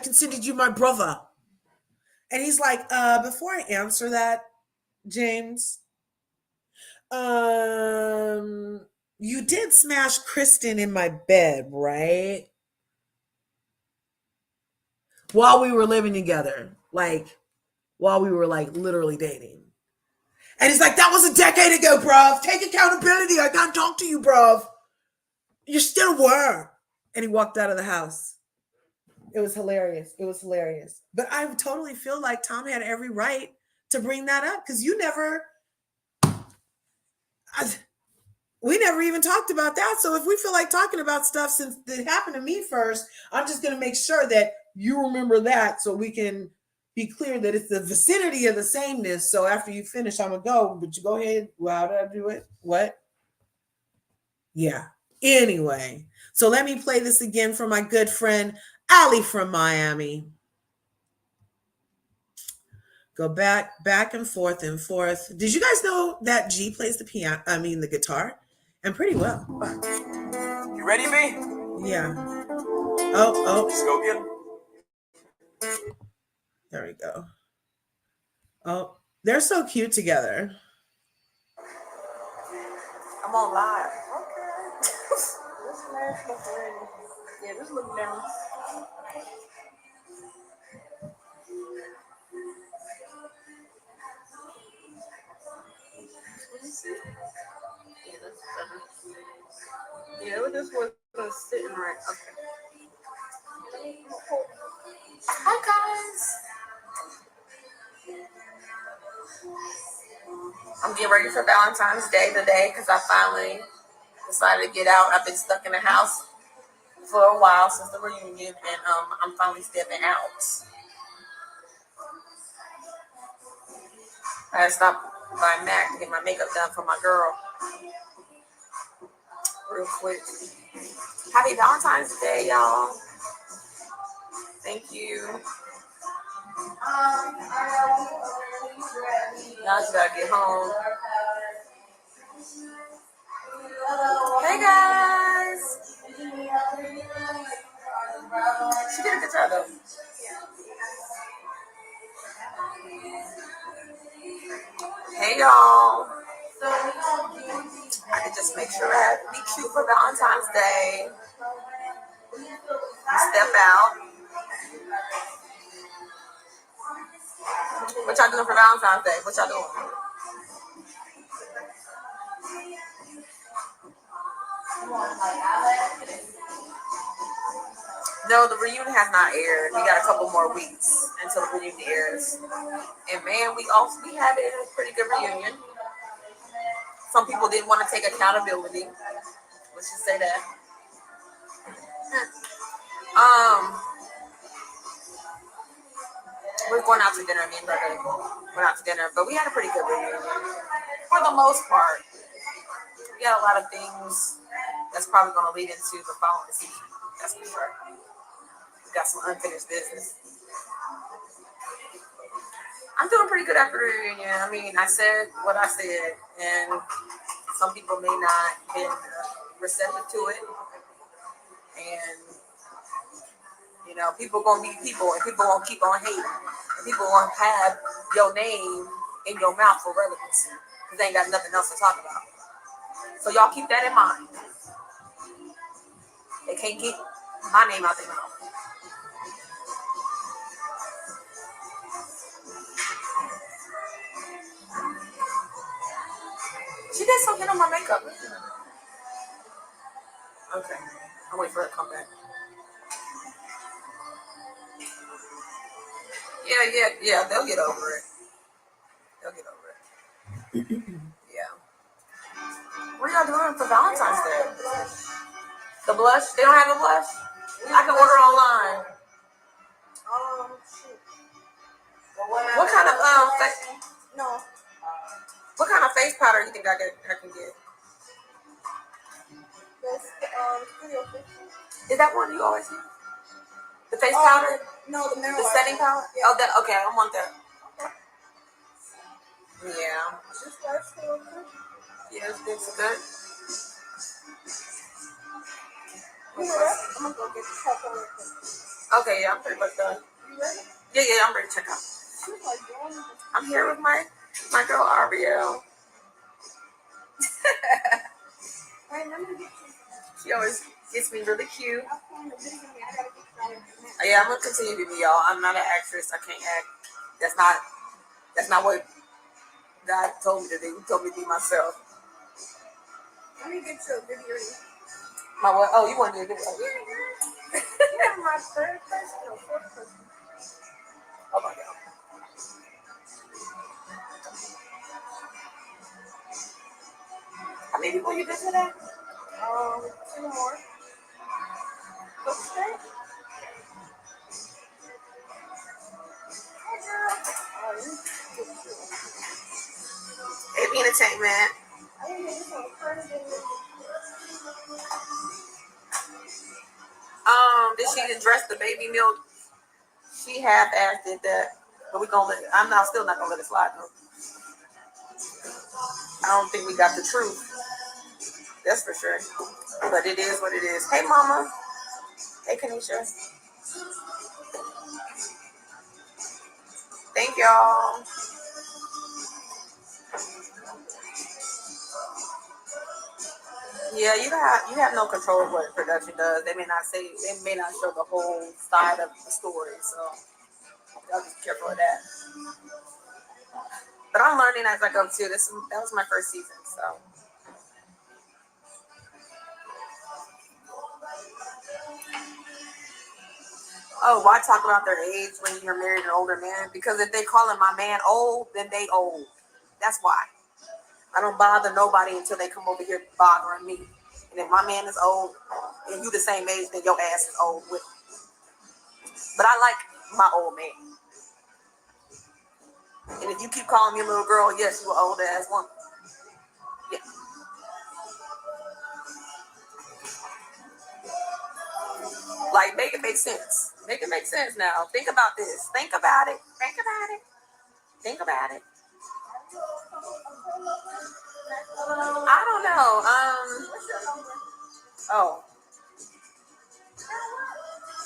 considered you my brother. And he's like, before I answer that, James, you did smash Kristen in my bed, right? While we were living together, while we were literally dating. And he's like, that was a decade ago, bruv. Take accountability. I can't talk to you, bruv. You still were. And he walked out of the house. It was hilarious. It was hilarious. But I totally feel like Tom had every right to bring that up because we never even talked about that. So if we feel like talking about stuff since it happened to me first, I'm just going to make sure that you remember that so we can be clear that it's the vicinity of the sameness. So after you finish, I'm going to go. But you go ahead. Well, how did I do it? What? Yeah. Anyway, so let me play this again for my good friend, Allie from Miami. Go back and forth and forth. Did you guys know that G plays the guitar? And pretty well. You ready, B? Yeah. Oh. Let's go get him. There we go. Oh, they're so cute together. I'm on live. Okay. This last look ready. Yeah, this look down. Yeah, it just wasn't sitting right. Okay. Hi guys. I'm getting ready for Valentine's Day today because I finally decided to get out. I've been stuck in the house for a while since the reunion, and I'm finally stepping out. I had to stop by Mac to get my makeup done for my girl real quick. Happy Valentine's Day, y'all. Thank you. Now I just gotta get home. Hey guys. She did a good job though. Hey y'all. I could just make sure I be cute for Valentine's Day. Step out. What y'all doing for Valentine's Day? What y'all doing? No, the reunion has not aired. We got a couple more weeks until the reunion airs. And man, we had a pretty good reunion. Some people didn't want to take accountability. Let's just say that. We're going out to dinner. Me and brother went out to dinner, but we had a pretty good reunion for the most part. We had a lot of things that's probably going to lead into the following season. That's for sure. We got some unfinished business. I'm doing pretty good after the reunion. I mean, I said what I said, and some people may not have been receptive to it. And, you know, people going to be people, and people going to keep on hating. And people going to have your name in your mouth for relevancy, because they ain't got nothing else to talk about. So y'all keep that in mind. They can't get my name out their mouth. She did something on my makeup. Okay. I'll wait for her to come back. Yeah. They'll get over it. Yeah. What are y'all doing for Valentine's Day? The blush? They don't have a blush? I can order online. Shoot. What kind of No. what kind of face powder you think I can get? This Studio 50. Is that one you always use? The face powder? No, the mineral The water. setting powder? Yeah. Oh, that okay. I want that. Yeah. This works real good. Yeah, it's good. You know what? I'm gonna go get the cup on it. Okay, yeah, I'm pretty much done. You ready? Yeah, I'm ready to check out. She's like, going. I'm here with my girl Ariel. Hey, let me get you. She always gets me really cute. I'm playing the video. I gotta get started. Yeah, I'm gonna continue to be y'all. I'm not an actress. I can't act. That's not what God told me to do. He told me to be myself. Let me get you a video. My what? Oh, you want to do it? Yeah, my third person or fourth person. Oh my God. How many people you did today? 2 more. Go straight. AP Entertainment. I didn't get this on the first video. Did she address the baby milk? She half-assed did that, but I'm still not gonna let it slide though. I don't think we got the truth. That's for sure. But it is what it is. Hey, Mama. Hey, Kanisha. Thank y'all. Yeah, you have no control of what production does. They may not show the whole side of the story, so y'all just be careful of that. But I'm learning as I go too. That was my first season, so Oh, why talk about their age when you're married an older man? Because if they calling my man old, then they old. That's why. I don't bother nobody until they come over here bothering me. And if my man is old and you the same age, then your ass is old with me. But I like my old man. And if you keep calling me a little girl, yes, you an old ass woman. Yeah. Like, make it make sense. Make it make sense now. Think about this. Think about it. Think about it. Think about it. I don't know. Oh,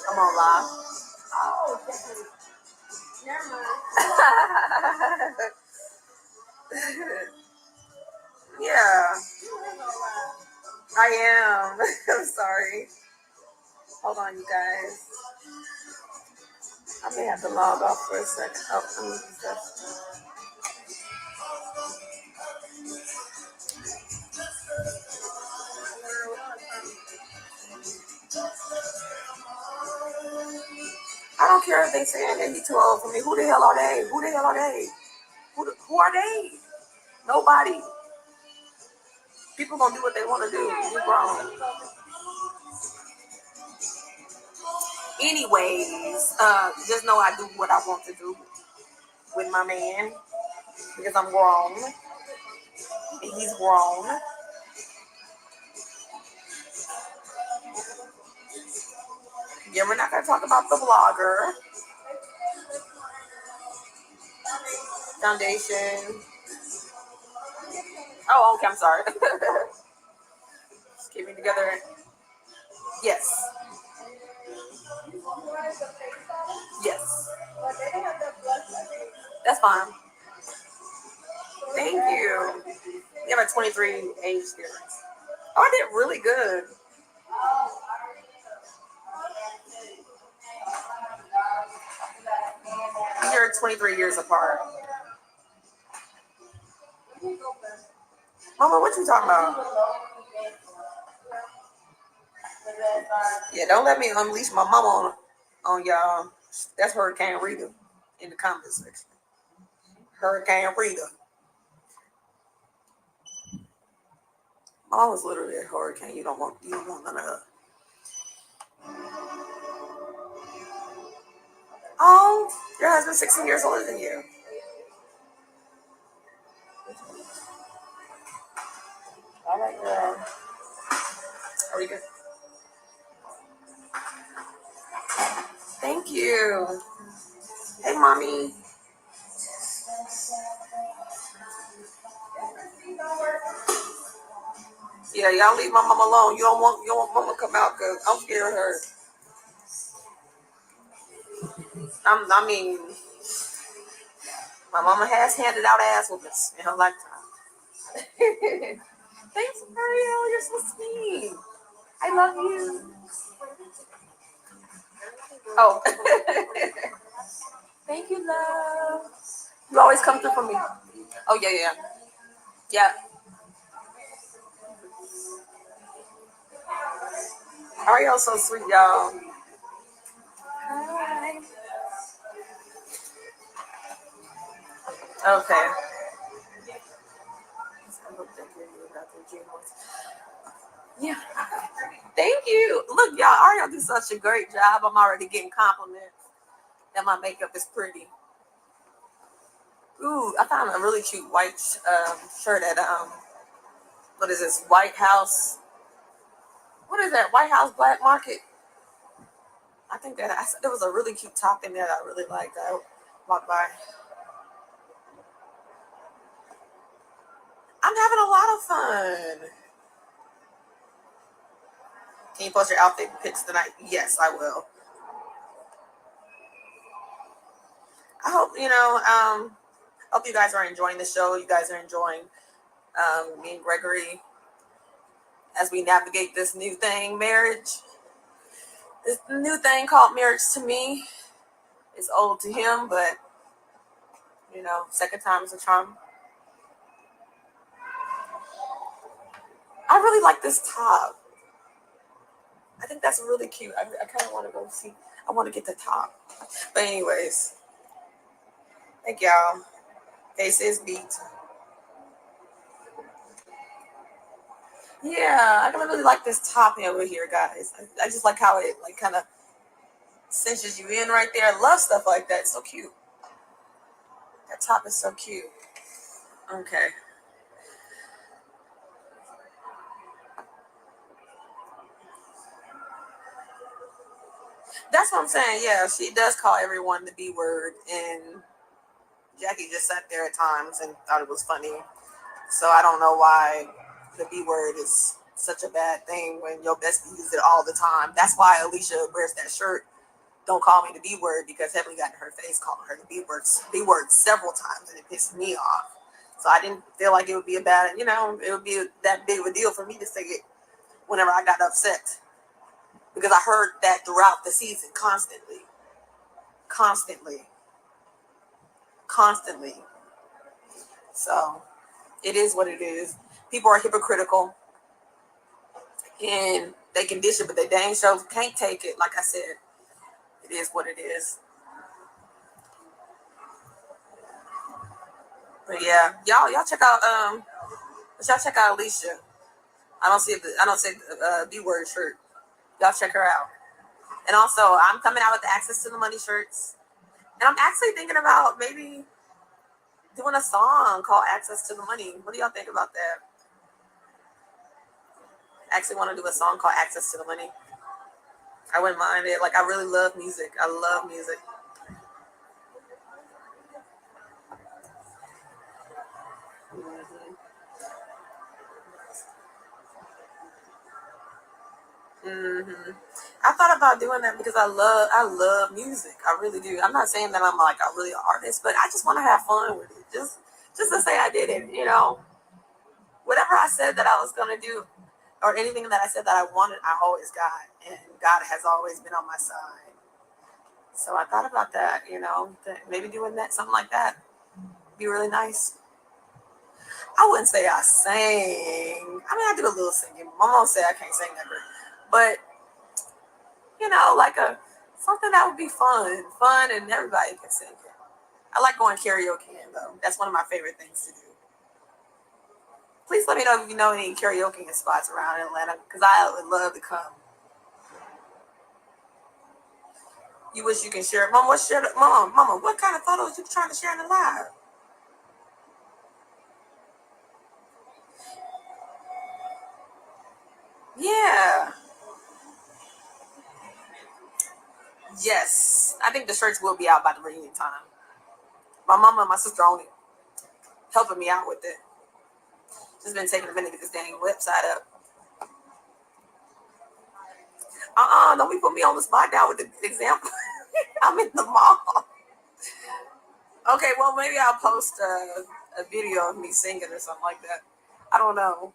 I'm on live. Oh, definitely. Never mind. Yeah, You ain't gonna lie. I am. I'm sorry. Hold on, you guys. I may have to log off for a second. Oh, let me use this. I don't care if they saying they be too old for me. Who the hell are they? Who the hell are they? Who are they? Nobody. People gonna do what they want to do. You grown. Anyways, just know I do what I want to do with my man because I'm grown and he's grown. Yeah, we're not gonna talk about the vlogger foundation. Oh, okay. I'm sorry. Just keep it together. Yes. Yes. That's fine. Thank you. You have a 23 age difference. Oh, I did really good. You're 23 years apart. Mama, what you talking about? Yeah, don't let me unleash my mama on y'all. That's Hurricane Rita in the comment section. Hurricane Rita. Mom was literally a hurricane. You don't want none of her. Oh, your husband's 16 years older than you. All right, girl. Are you good? Thank you. Hey, mommy. Yeah, y'all leave my mama alone. You don't want mama to come out because I'm scared of her. I mean, my mama has handed out ass whoopings in her lifetime. Thanks, Ariel. You're so sweet. I love you. Oh. Thank you, love. You always come through for me. Oh, yeah. Yeah. Ariel's so sweet, y'all. Hi. Okay. Yeah. Thank you. Look, y'all, Ariel do such a great job. I'm already getting compliments that my makeup is pretty. Ooh, I found a really cute white shirt at what is this? White House. What is that? White House Black Market. I think that there was a really cute top in there that I really liked. I walked by. I'm having a lot of fun. Can you post your outfit pics tonight? Yes, I will. I hope you guys are enjoying the show. You guys are enjoying me and Gregory as we navigate this new thing, marriage. This new thing called marriage to me is old to him, but second time is a charm. I really like this top. I think that's really cute. I kind of want to go see. I want to get the top. But anyways, thank y'all. Faces beat. Yeah, I really like this top over here, guys. I just like how it like kind of cinches you in right there. I love stuff like that. It's so cute. That top is so cute. Okay. That's what I'm saying. Yeah, she does call everyone the B word, and Jackie just sat there at times and thought it was funny. So I don't know why the B word is such a bad thing when your bestie uses it all the time. That's why Alicia wears that shirt. Don't call me the B word, because Heavenly got in her face calling her the B word several times, and it pissed me off. So I didn't feel like it would be a bad, it would be that big of a deal for me to say it whenever I got upset, because I heard that throughout the season constantly. So it is what it is. People are hypocritical and they can dish it, but they dang sure can't take it. Like I said, it is what it is. But yeah, y'all check out Alicia. I don't see the B word shirt. Y'all check her out. And also, I'm coming out with the Access to the Money shirts, and I'm actually thinking about maybe doing a song called Access to the Money. What do y'all think about that? I actually want to do a song called Access to the Money. I wouldn't mind it. Like, I really love music. I love music. Mm-hmm. I thought about doing that because I love music. I really do. I'm not saying that I'm like a really artist, but I just want to have fun with it. Just to say I did it. Whatever I said that I was gonna do, or anything that I said that I wanted, I always got, and God has always been on my side. So I thought about that. Maybe doing that, something like that, be really nice. I wouldn't say I sang. I mean, I do a little singing. My mom said I can't sing ever, but like something that would be fun, and everybody can sing it. I like going karaoke though. That's one of my favorite things to do. Please let me know if you know any karaoke spots around Atlanta, because I would love to come. You wish you can share, Mama. Mama, what kind of photos you trying to share in the live? Yeah. Yes, I think the shirts will be out by the reunion time. My mama and my sister on it, helping me out with it. Just been taking a minute to get this dang website up. Don't be put me on the spot now with the example. I'm in the mall. Okay, well, maybe I'll post a video of me singing or something like that. I don't know.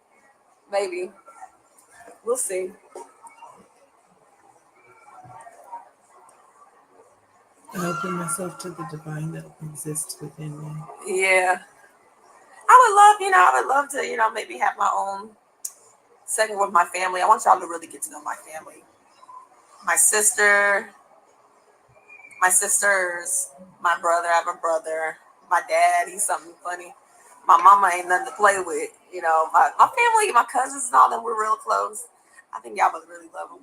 Maybe. We'll see. I open myself to the divine that exists within me. Yeah. I would love to, maybe have my own segment with my family. I want y'all to really get to know my family. My sister, my sisters, my brother. I have a brother. My dad, he's something funny. My mama ain't nothing to play with. My family, my cousins and all them, we're real close. I think y'all would really love them.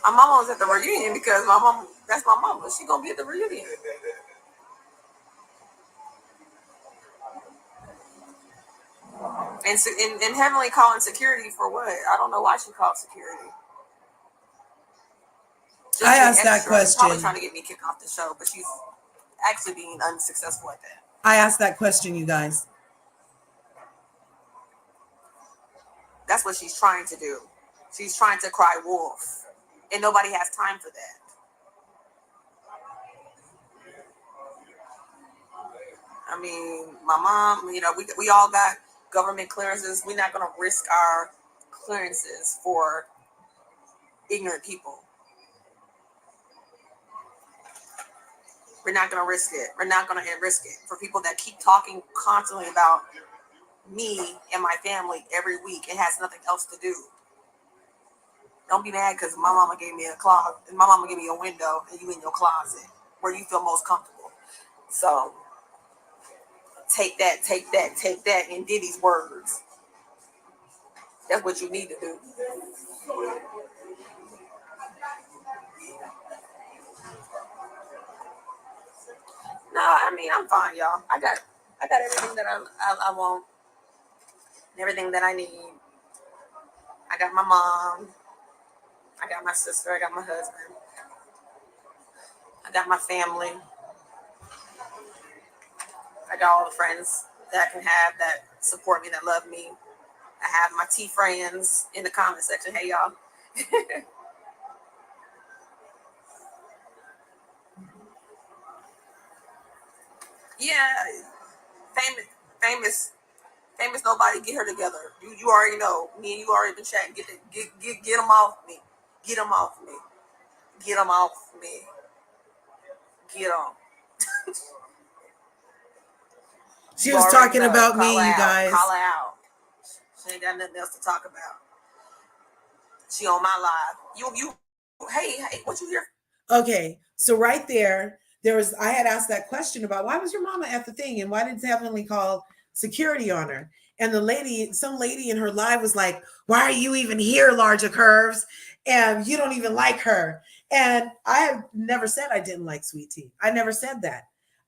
My mama was at the reunion because that's my mama. She gonna be at the reunion. And Heavenly calling security for what? I don't know why she called security. I asked that question. Probably trying to get me kicked off the show, but she's actually being unsuccessful at that. I asked that question, you guys. That's what she's trying to do. She's trying to cry wolf, and nobody has time for that. I mean, my mom, we all got government clearances. We're not going to risk our clearances for ignorant people. We're not going to risk it. We're not going to risk it for people that keep talking constantly about me and my family every week and has nothing else to do. Don't be mad because my mama gave me a closet, and my mama gave me a window, and you in your closet where you feel most comfortable. So take that, in Diddy's words. That's what you need to do. No, I mean, I'm fine, y'all. I got everything that I want, and everything that I need. I got my mom. I got my sister. I got my husband. I got my family. I got all the friends that I can have that support me, that love me. I have my T friends in the comment section. Hey, y'all. Yeah, famous. Nobody get her together. You already know. Me and you already been chatting. Get them off me. Get them off me. Get them off me. Get them. She was talking about me, you guys. Call her out. She ain't got nothing else to talk about. She on my live. You. Hey, what you hear? Okay, so right there was, I had asked that question about why was your mama at the thing and why did Heavenly call security on her? And some lady in her live was like, why are you even here, LRGA Curves? And you don't even like her. And I have never said I didn't like Sweet Tea. I never said that.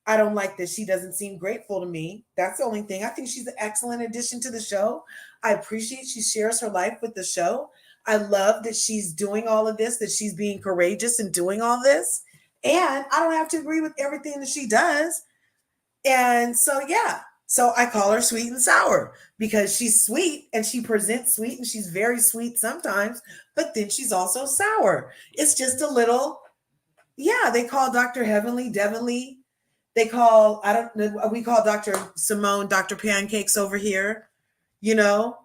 I don't like that she doesn't seem grateful to me. That's the only thing. I think she's an excellent addition to the show. I appreciate she shares her life with the show. I love that she's doing all of this, that she's being courageous and doing all this. And I don't have to agree with everything that she does. And so, yeah. So I call her sweet and sour because she's sweet and she presents sweet and she's very sweet sometimes, but then she's also sour. It's just a little, yeah, they call Dr. Devinly. They call, I don't know, we call Dr. Simone, Dr. Pancakes over here, you know?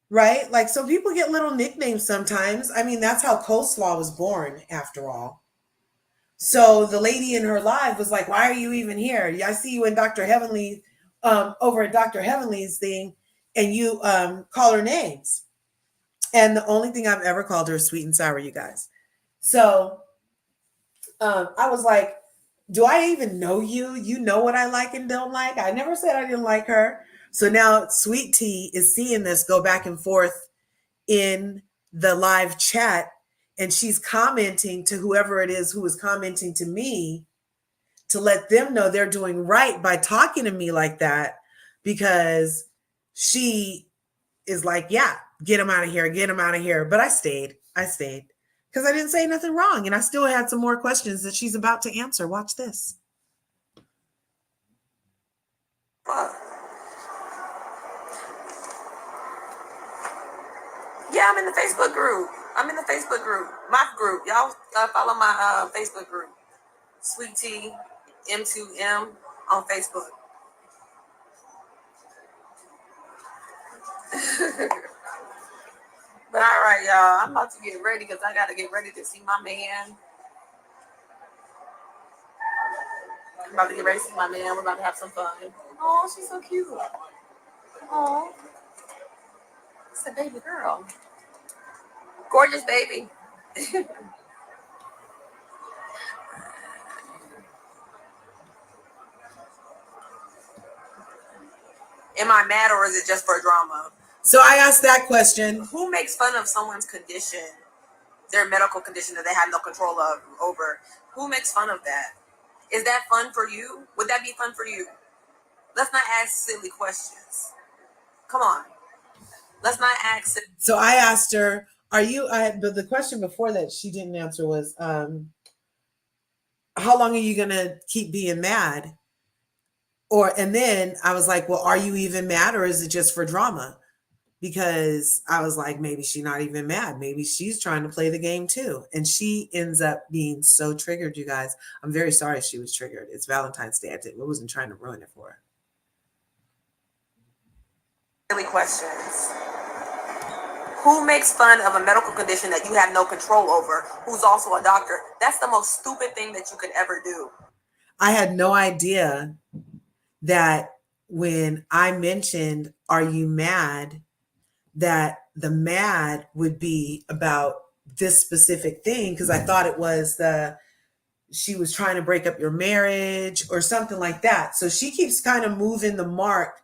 Right? Like, so people get little nicknames sometimes. I mean, that's how coleslaw was born, after all. So the lady in her live was like, why are you even here? I see you in Dr. Heavenly, over at Dr. Heavenly's thing, and you call her names. And the only thing I've ever called her is sweet and sour, you guys. So I was like, do I even know you? You know what I like and don't like? I never said I didn't like her. So now Sweet Tea is seeing this go back and forth in the live chat, and she's commenting to whoever it is who is commenting to me to let them know they're doing right by talking to me like that, because she is like, yeah, get him out of here, get him out of here. But I stayed because I didn't say nothing wrong, and I still had some more questions that she's about to answer. Watch this. Yeah, I'm in the Facebook group. My group. Y'all follow my Facebook group. Sweet Tea M2M on Facebook. But all right, y'all. I'm about to get ready because I got to get ready to see my man. I'm about to get ready to see my man. We're about to have some fun. Oh, she's so cute. Oh, it's a baby girl. Gorgeous baby. Am I mad or is it just for drama? So I asked that question. Who makes fun of someone's condition, their medical condition that they have no control over? Who makes fun of that? Is that fun for you? Would that be fun for you? Let's not ask silly questions. Come on. Let's not ask. So I asked her, but the question before that she didn't answer was, how long are you going to keep being mad? And then I was like, well, are you even mad or is it just for drama? Because I was like, maybe she's not even mad. Maybe she's trying to play the game too. And she ends up being so triggered, you guys. I'm very sorry she was triggered. It's Valentine's Day. I wasn't trying to ruin it for her. Silly questions. Who makes fun of a medical condition that you have no control over, who's also a doctor? That's the most stupid thing that you could ever do. I had no idea that when I mentioned, "Are you mad?" that the mad would be about this specific thing, because I thought it was she was trying to break up your marriage or something like that. So she keeps kind of moving the mark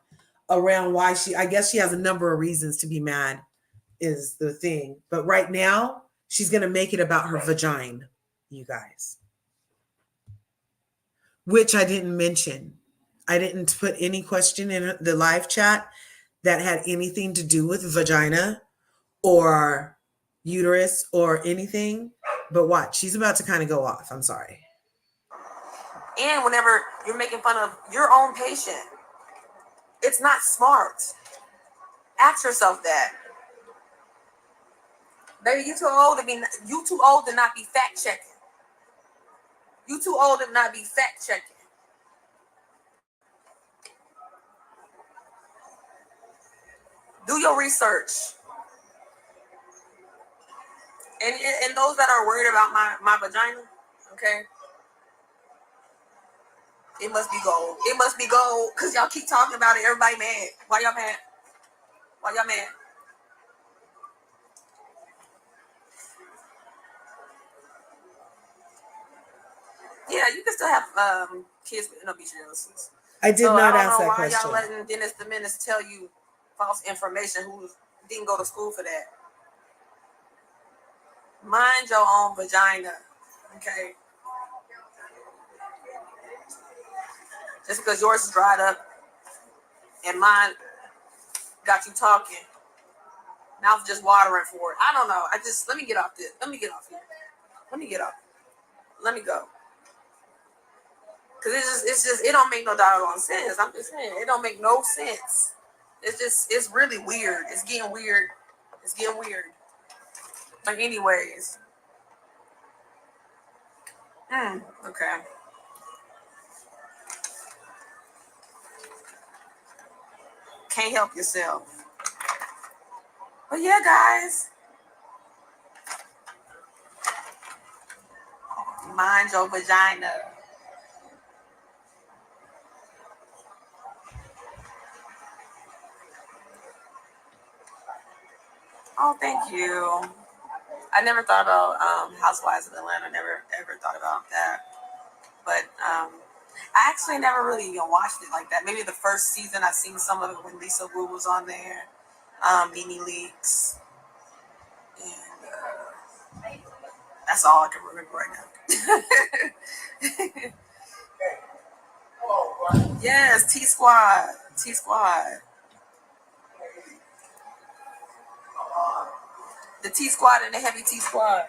around why I guess she has a number of reasons to be mad is the thing. But right now, she's going to make it about her vagina, you guys, which I didn't mention. I didn't put any question in the live chat that had anything to do with vagina or uterus or anything. But watch, she's about to kind of go off. I'm sorry. And whenever you're making fun of your own patient, it's not smart. Ask yourself that. Baby, you too old to not be fact checking. You too old to not be fact checking. Do your research. And those that are worried about my vagina, okay? It must be gold. It must be gold because y'all keep talking about it. Everybody mad. Why y'all mad? Why y'all mad? Yeah, you can still have kids with endometriosis. I did not ask that why question. y'all letting Dennis the Menace tell you false information who didn't go to school for that. Mind your own vagina, okay? Just because yours is dried up and mine got you talking, mouth just watering for it. I don't know. Let me get off this. Let me get off here. Let me get off. Let me go. Cause it's just it don't make no doggone sense. I'm just saying it don't make no sense. It's really weird. It's getting weird. It's getting weird. But anyways. Okay. Can't help yourself. But yeah, guys. Mind your vagina. Oh, thank you. I never thought about Housewives of Atlanta. Never ever thought about that. But I actually never really watched it like that. Maybe the first season I seen some of it when Lisa Wu was on there. Mini Leaks. And that's all I can remember right now. Yes, T Squad. T Squad. The T Squad and the Heavy T Squad.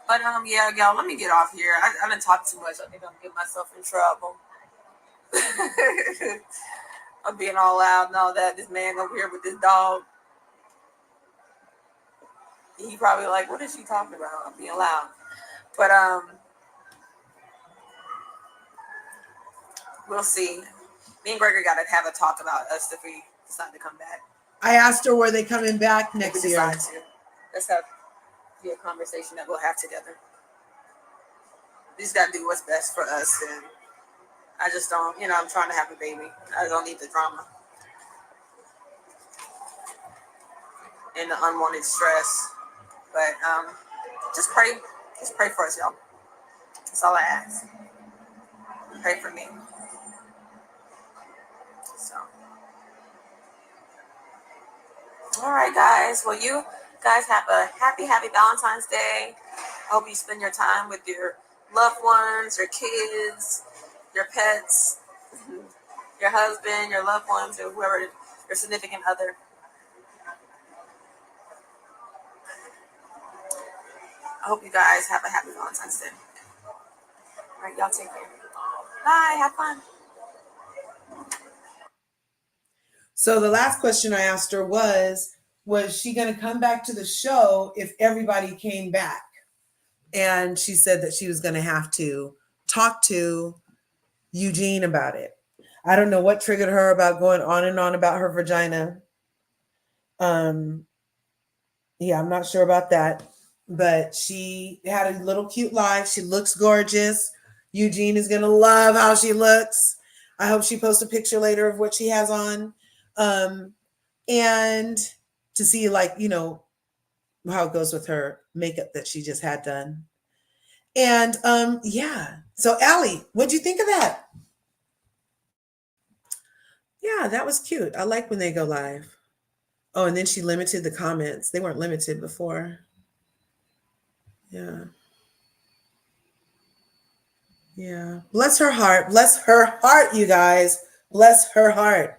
But yeah, y'all, let me get off here. I didn't talk too much. I think I'm getting myself in trouble. I'm being all loud and all that. This man over here with this dog. He probably like, what is she talking about? I'm being loud. But we'll see. Me and Gregor got to have a talk about us if we decide to come back. I asked her, were they coming back next year? Let's have a conversation that we'll have together. We just got to do what's best for us. And I just don't, I'm trying to have a baby. I don't need the drama and the unwanted stress. But just pray for us, y'all. That's all I ask. Pray for me. So, all right, guys. Well, you guys have a happy Valentine's Day. I hope you spend your time with your loved ones, your kids, your pets, your husband, your loved ones, or whoever, your significant other. I hope you guys have a happy Valentine's Day. All right, y'all take care. Bye. Have fun. So the last question I asked her was she going to come back to the show if everybody came back? And she said that she was going to have to talk to Eugene about it. I don't know what triggered her about going on and on about her vagina. Yeah, I'm not sure about that, but she had a little cute live. She looks gorgeous. Eugene is gonna love how she looks. I hope she posts a picture later of what she has on, and to see like how it goes with her makeup that she just had done. And yeah. So Allie, what'd you think of that? Yeah, that was cute. I like when they go live. Oh, and then she limited the comments. They weren't limited before. Yeah. Yeah. Bless her heart. Bless her heart, you guys. Bless her heart.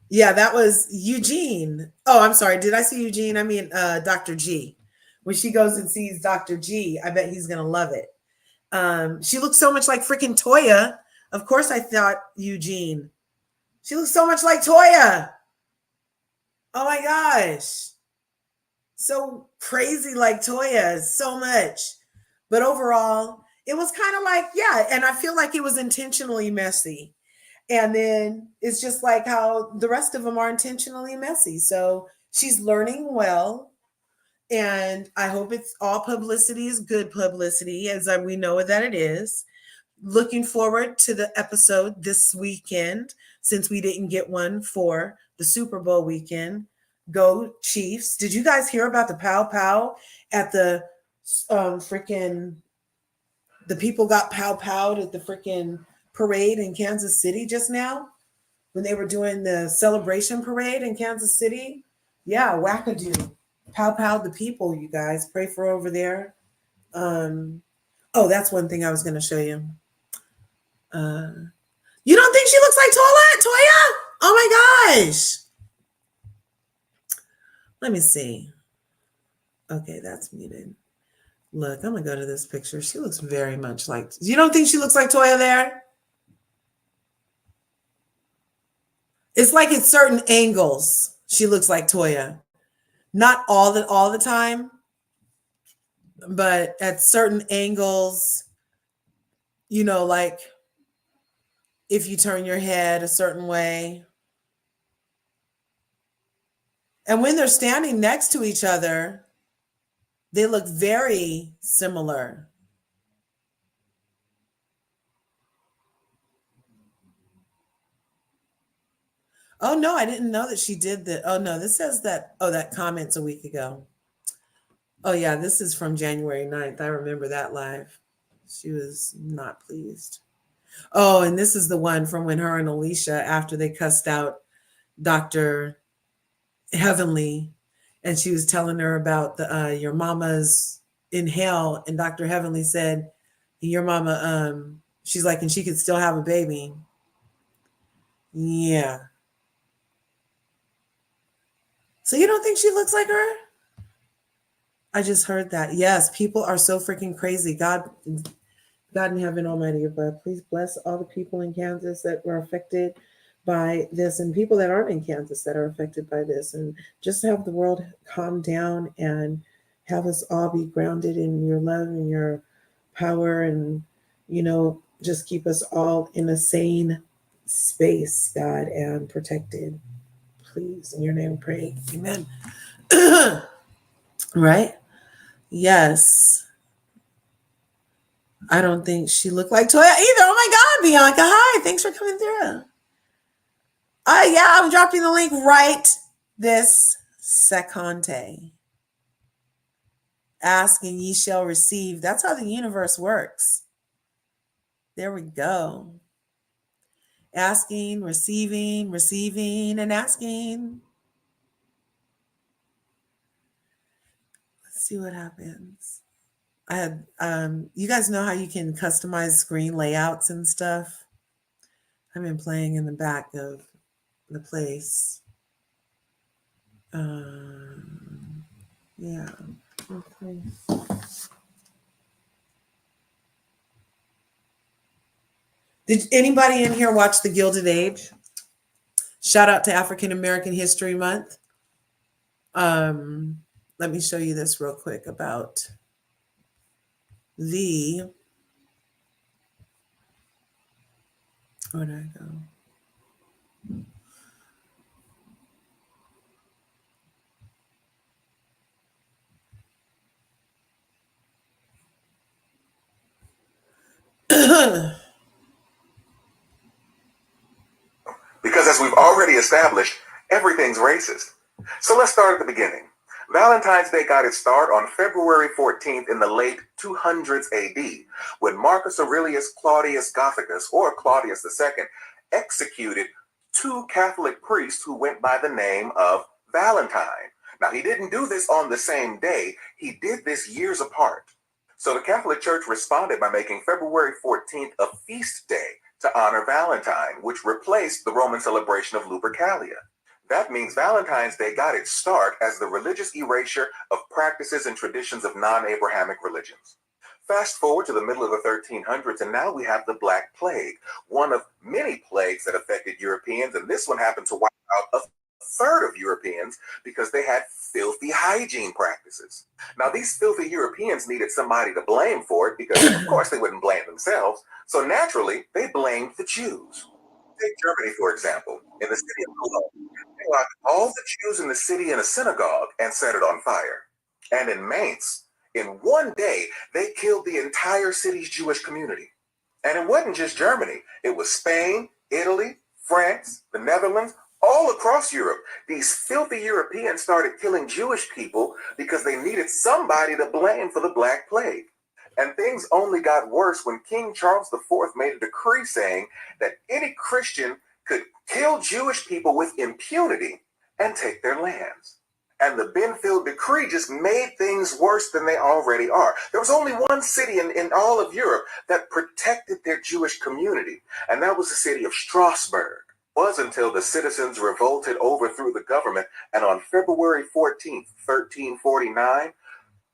Yeah, that was Eugene. Oh, I'm sorry. Did I see Eugene? I mean Dr. G. When she goes and sees Dr. G, I bet he's gonna love it. She looks so much like freaking Toya. Of course I thought Eugene. She looks so much like Toya. Oh my gosh. So crazy like Toya, so much. But overall, it was kind of like, yeah, and I feel like it was intentionally messy. And then it's just like how the rest of them are intentionally messy. So she's learning well. And I hope it's all publicity is good publicity, as we know that it is. Looking forward to the episode this weekend, since we didn't get one for the Super Bowl weekend. Go Chiefs. Did you guys hear about the pow pow at the freaking the people got pow powed at the freaking parade in Kansas City just now when they were doing the celebration parade in Kansas City? Yeah, wackadoo. Pow powed the people, you guys. Pray for over there. Oh, that's one thing I was going to show you. You don't think she looks like Toya? Oh my gosh. Let me see. Okay, that's muted. Look, I'm going to go to this picture. She looks very much like. You don't think she looks like Toya there? It's like at certain angles she looks like Toya. Not all the time, but at certain angles, like if you turn your head a certain way. And when they're standing next to each other, they look very similar. Oh no, I didn't know that she did that. Oh no, this says that. Oh, that comment's a week ago. Oh yeah, this is from January 9th. I remember that live. She was not pleased. Oh, and this is the one from when her and Alicia, after they cussed out Dr. Heavenly, and she was telling her about the your mama's in hell, and Dr. Heavenly said, your mama, she's like, and she could still have a baby. Yeah. So you don't think she looks like her? I just heard that. Yes, people are so freaking crazy. God in heaven almighty, but please bless all the people in Kansas that were affected by this, and people that aren't in Kansas that are affected by this, and just have the world calm down and have us all be grounded in your love and your power, and just keep us all in a sane space, God, and protected. Please, in your name, pray. Amen. Right? Yes. I don't think she looked like Toya either. Oh my God, Bianca. Hi. Thanks for coming through. Yeah, I'm dropping the link right this second. Ask and ye shall receive. That's how the universe works. There we go. Asking, receiving, and asking. Let's see what happens. I had you guys know how you can customize screen layouts and stuff. I've been playing in the back of the place. Yeah. Okay. Did anybody in here watch The Gilded Age? Shout out to African American History Month. Let me show you this real quick about where did I go? Because as we've already established, everything's racist. So let's start at the beginning. Valentine's Day got its start on February 14th in the late 200s AD, when Marcus Aurelius Claudius Gothicus, or Claudius II, executed two Catholic priests who went by the name of Valentine. Now, he didn't do this on the same day. He did this years apart. So the Catholic Church responded by making February 14th a feast day to honor Valentine, which replaced the Roman celebration of Lupercalia. That means Valentine's Day got its start as the religious erasure of practices and traditions of non-Abrahamic religions. Fast forward to the middle of the 1300s, and now we have the Black Plague, one of many plagues that affected Europeans, and this one happened to wipe out a third of Europeans because they had filthy hygiene practices. Now, these filthy Europeans needed somebody to blame for it because, of course, they wouldn't blame themselves. So naturally, they blamed the Jews. Take Germany, for example. In the city of Cologne, they locked all the Jews in the city in a synagogue and set it on fire. And in Mainz, in one day, they killed the entire city's Jewish community. And it wasn't just Germany. It was Spain, Italy, France, the Netherlands, all across Europe. These filthy Europeans started killing Jewish people because they needed somebody to blame for the Black Plague. And things only got worse when King Charles IV made a decree saying that any Christian could kill Jewish people with impunity and take their lands. And the Benfield Decree just made things worse than they already are. There was only one city in all of Europe that protected their Jewish community, and that was the city of Strasbourg. It was until the citizens revolted, overthrew the government, and on February 14th, 1349,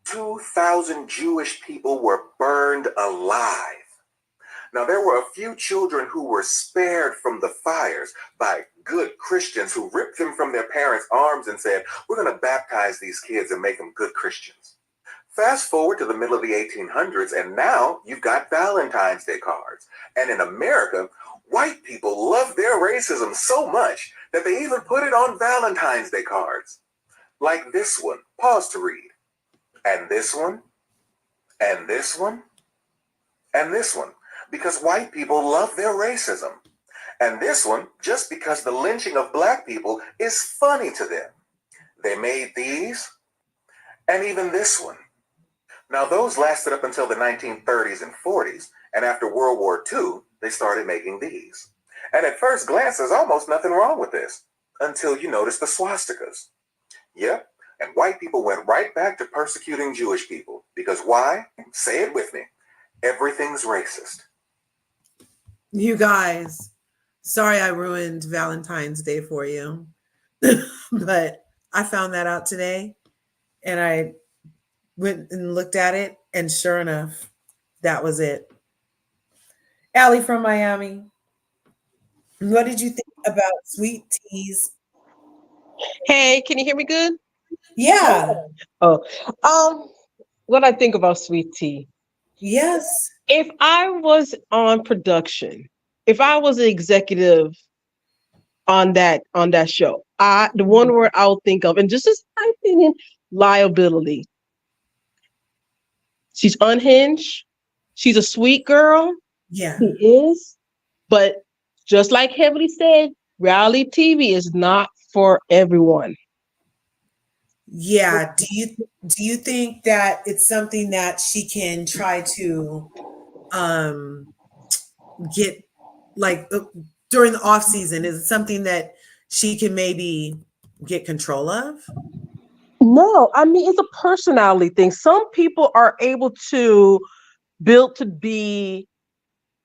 2,000 Jewish people were burned alive. Now, there were a few children who were spared from the fires by good Christians who ripped them from their parents' arms and said, we're going to baptize these kids and make them good Christians. Fast forward to the middle of the 1800s, and now you've got Valentine's Day cards. And in America, white people love their racism so much that they even put it on Valentine's Day cards. Like this one. Pause to read. And this one. And this one. And this one. Because white people love their racism. And this one, just because the lynching of black people is funny to them. They made these, and even this one. Now, those lasted up until the 1930s and 40s, and after World War II, they started making these. And at first glance, there's almost nothing wrong with this, until you notice the swastikas. Yep, and white people went right back to persecuting Jewish people. Because why? Say it with me. Everything's racist. You guys, sorry I ruined Valentine's Day for you, but I found that out today, and I went and looked at it, and sure enough, that was it. Allie from Miami, what did you think about sweet teas? Hey, can you hear me good? Yeah. Oh, what I think about sweet tea. Yes. If I was on production, if I was an executive on that show, the one word I would think of, and just as my opinion, liability. She's unhinged. She's a sweet girl. Yeah. She is. But just like Heavily said, reality TV is not for everyone. Yeah. Do you think that it's something that she can try to get, like, during the off season? Is it something that she can maybe get control of? No, I mean, it's a personality thing. Some people are able to build to be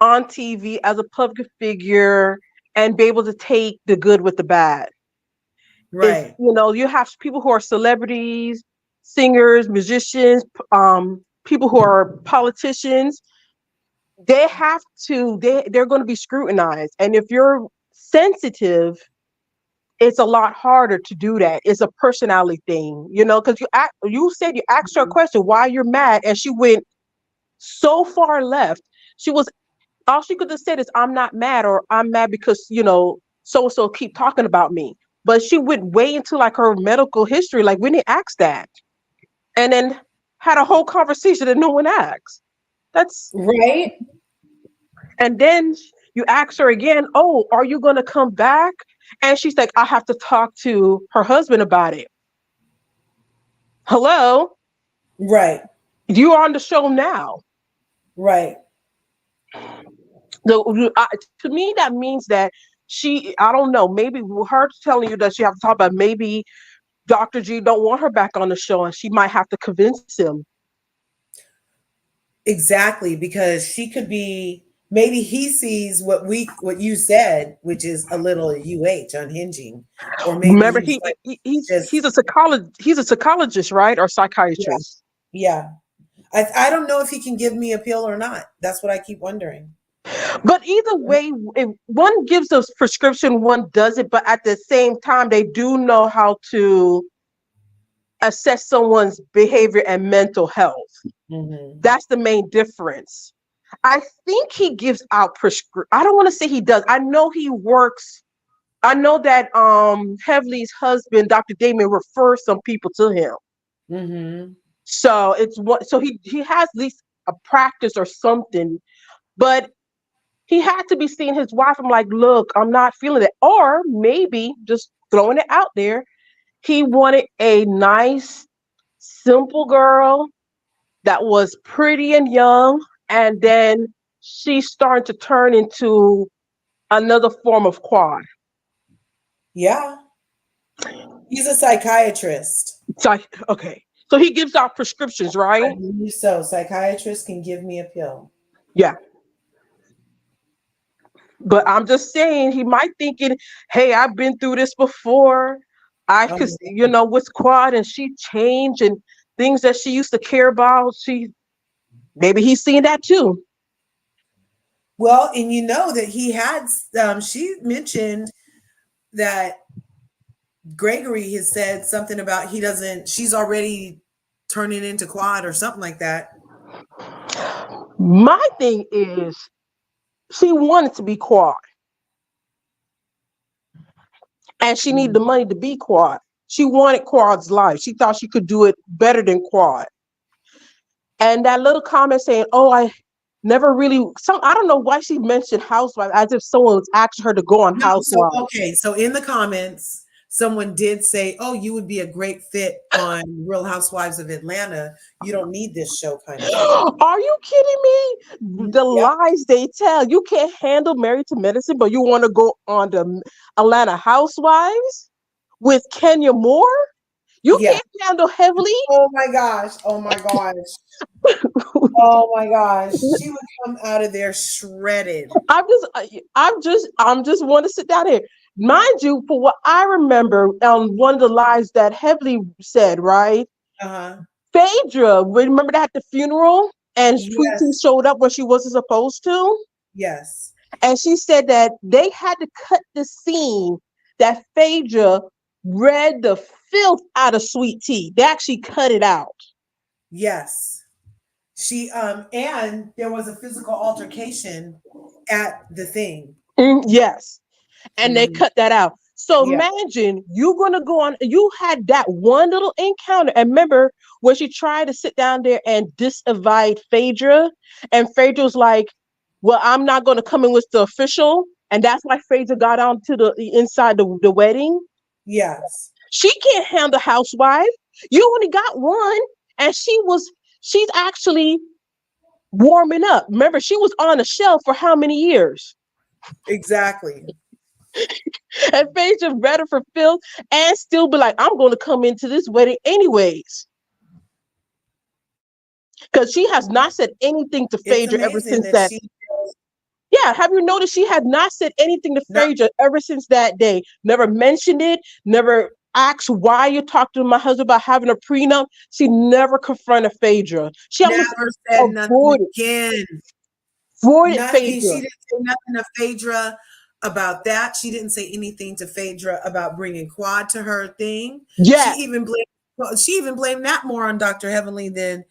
on TV as a public figure and be able to take the good with the bad. Right. You have people who are celebrities, singers, musicians, people who are politicians. They're going to be scrutinized. And if you're sensitive, it's a lot harder to do that. It's a personality thing, because you said, you asked her a question, why you're mad, and she went so far left. All she could have said is, I'm not mad, or I'm mad because, so-and-so keep talking about me. But she went way into like her medical history, like we didn't ask that. And then had a whole conversation that no one asked. That's right. And then you ask her again, oh, are you going to come back? And she's like, I have to talk to her husband about it. Hello? Right. You're on the show now. Right. To me, that means that I don't know, maybe her telling you that she have to talk about, maybe Dr. G don't want her back on the show and she might have to convince him. Exactly, because she could be, maybe he sees what you said, which is a little unhinging, or maybe Remember, he's like, he's a psychologist, right? Or psychiatrist. yeah. I don't know if he can give me a pill or not. That's what I keep wondering. But either way, if one gives a prescription, one doesn't, but at the same time, they do know how to assess someone's behavior and mental health. Mm-hmm. That's the main difference. I think he gives out I don't want to say he does. I know he works. I know that Heavely's husband, Dr. Damon, refers some people to him. Mm-hmm. So he has at least a practice or something, but he had to be seeing his wife. I'm like, look, I'm not feeling it. Or maybe, just throwing it out there, he wanted a nice, simple girl that was pretty and young, and then she's starting to turn into another form of quad. Yeah. He's a psychiatrist. Okay. So he gives out prescriptions, right? I believe so. Psychiatrists can give me a pill. Yeah. But I'm just saying, he might thinking, hey, I've been through this before. I could, with quad, and she changed, and things that she used to care about, maybe he's seeing that too. Well, and you know that he had, she mentioned that Gregory has said something about she's already turning into quad or something like that. My thing is, she wanted to be quad. And she needed the money to be quad. She wanted quad's life. She thought she could do it better than quad. And that little comment saying, oh, I never really, I don't know why she mentioned Housewives, as if someone was asking her to go on Housewives. So in the comments, someone did say, oh, you would be a great fit on Real Housewives of Atlanta. You don't need this show, kind of thing. Are you kidding me? The lies they tell. You can't handle Married to Medicine, but you want to go on the Atlanta Housewives with Kenya Moore? You can't handle Heavily? Oh my gosh. Oh my gosh. Oh my gosh. She would come out of there shredded. I'm just want to sit down here. Mind you, for what I remember, one of the lies that Heavily said, right? Uh-huh. Phaedra, remember that at the funeral? And Tweety showed up when she wasn't supposed to? Yes. And she said that they had to cut the scene that Phaedra read the filth out of Sweet Tea. They actually cut it out. Yes. She and there was a physical altercation at the thing. Yes. And they cut that out. So imagine you're going to go on, you had that one little encounter. And remember when she tried to sit down there and disinvite Phaedra, and Phaedra was like, well, I'm not going to come in with the official. And that's why Phaedra got on to the inside the wedding. Yes. She can't handle Housewife. You only got one. And she's actually warming up. Remember, she was on a shelf for how many years? Exactly. And Phaedra read her for filth and still be like, I'm going to come into this wedding anyways. Because she has not said anything to Phaedra ever since that. Yeah, have you noticed she had not said anything to Phaedra ever since that day? Never mentioned it, never asked why you talked to my husband about having a prenup. She never confronted Phaedra. She never said nothing again. Phaedra. She didn't say nothing to Phaedra about that. She didn't say anything to Phaedra about bringing quad to her thing. Yeah. She even blamed that more on Dr. Heavenly than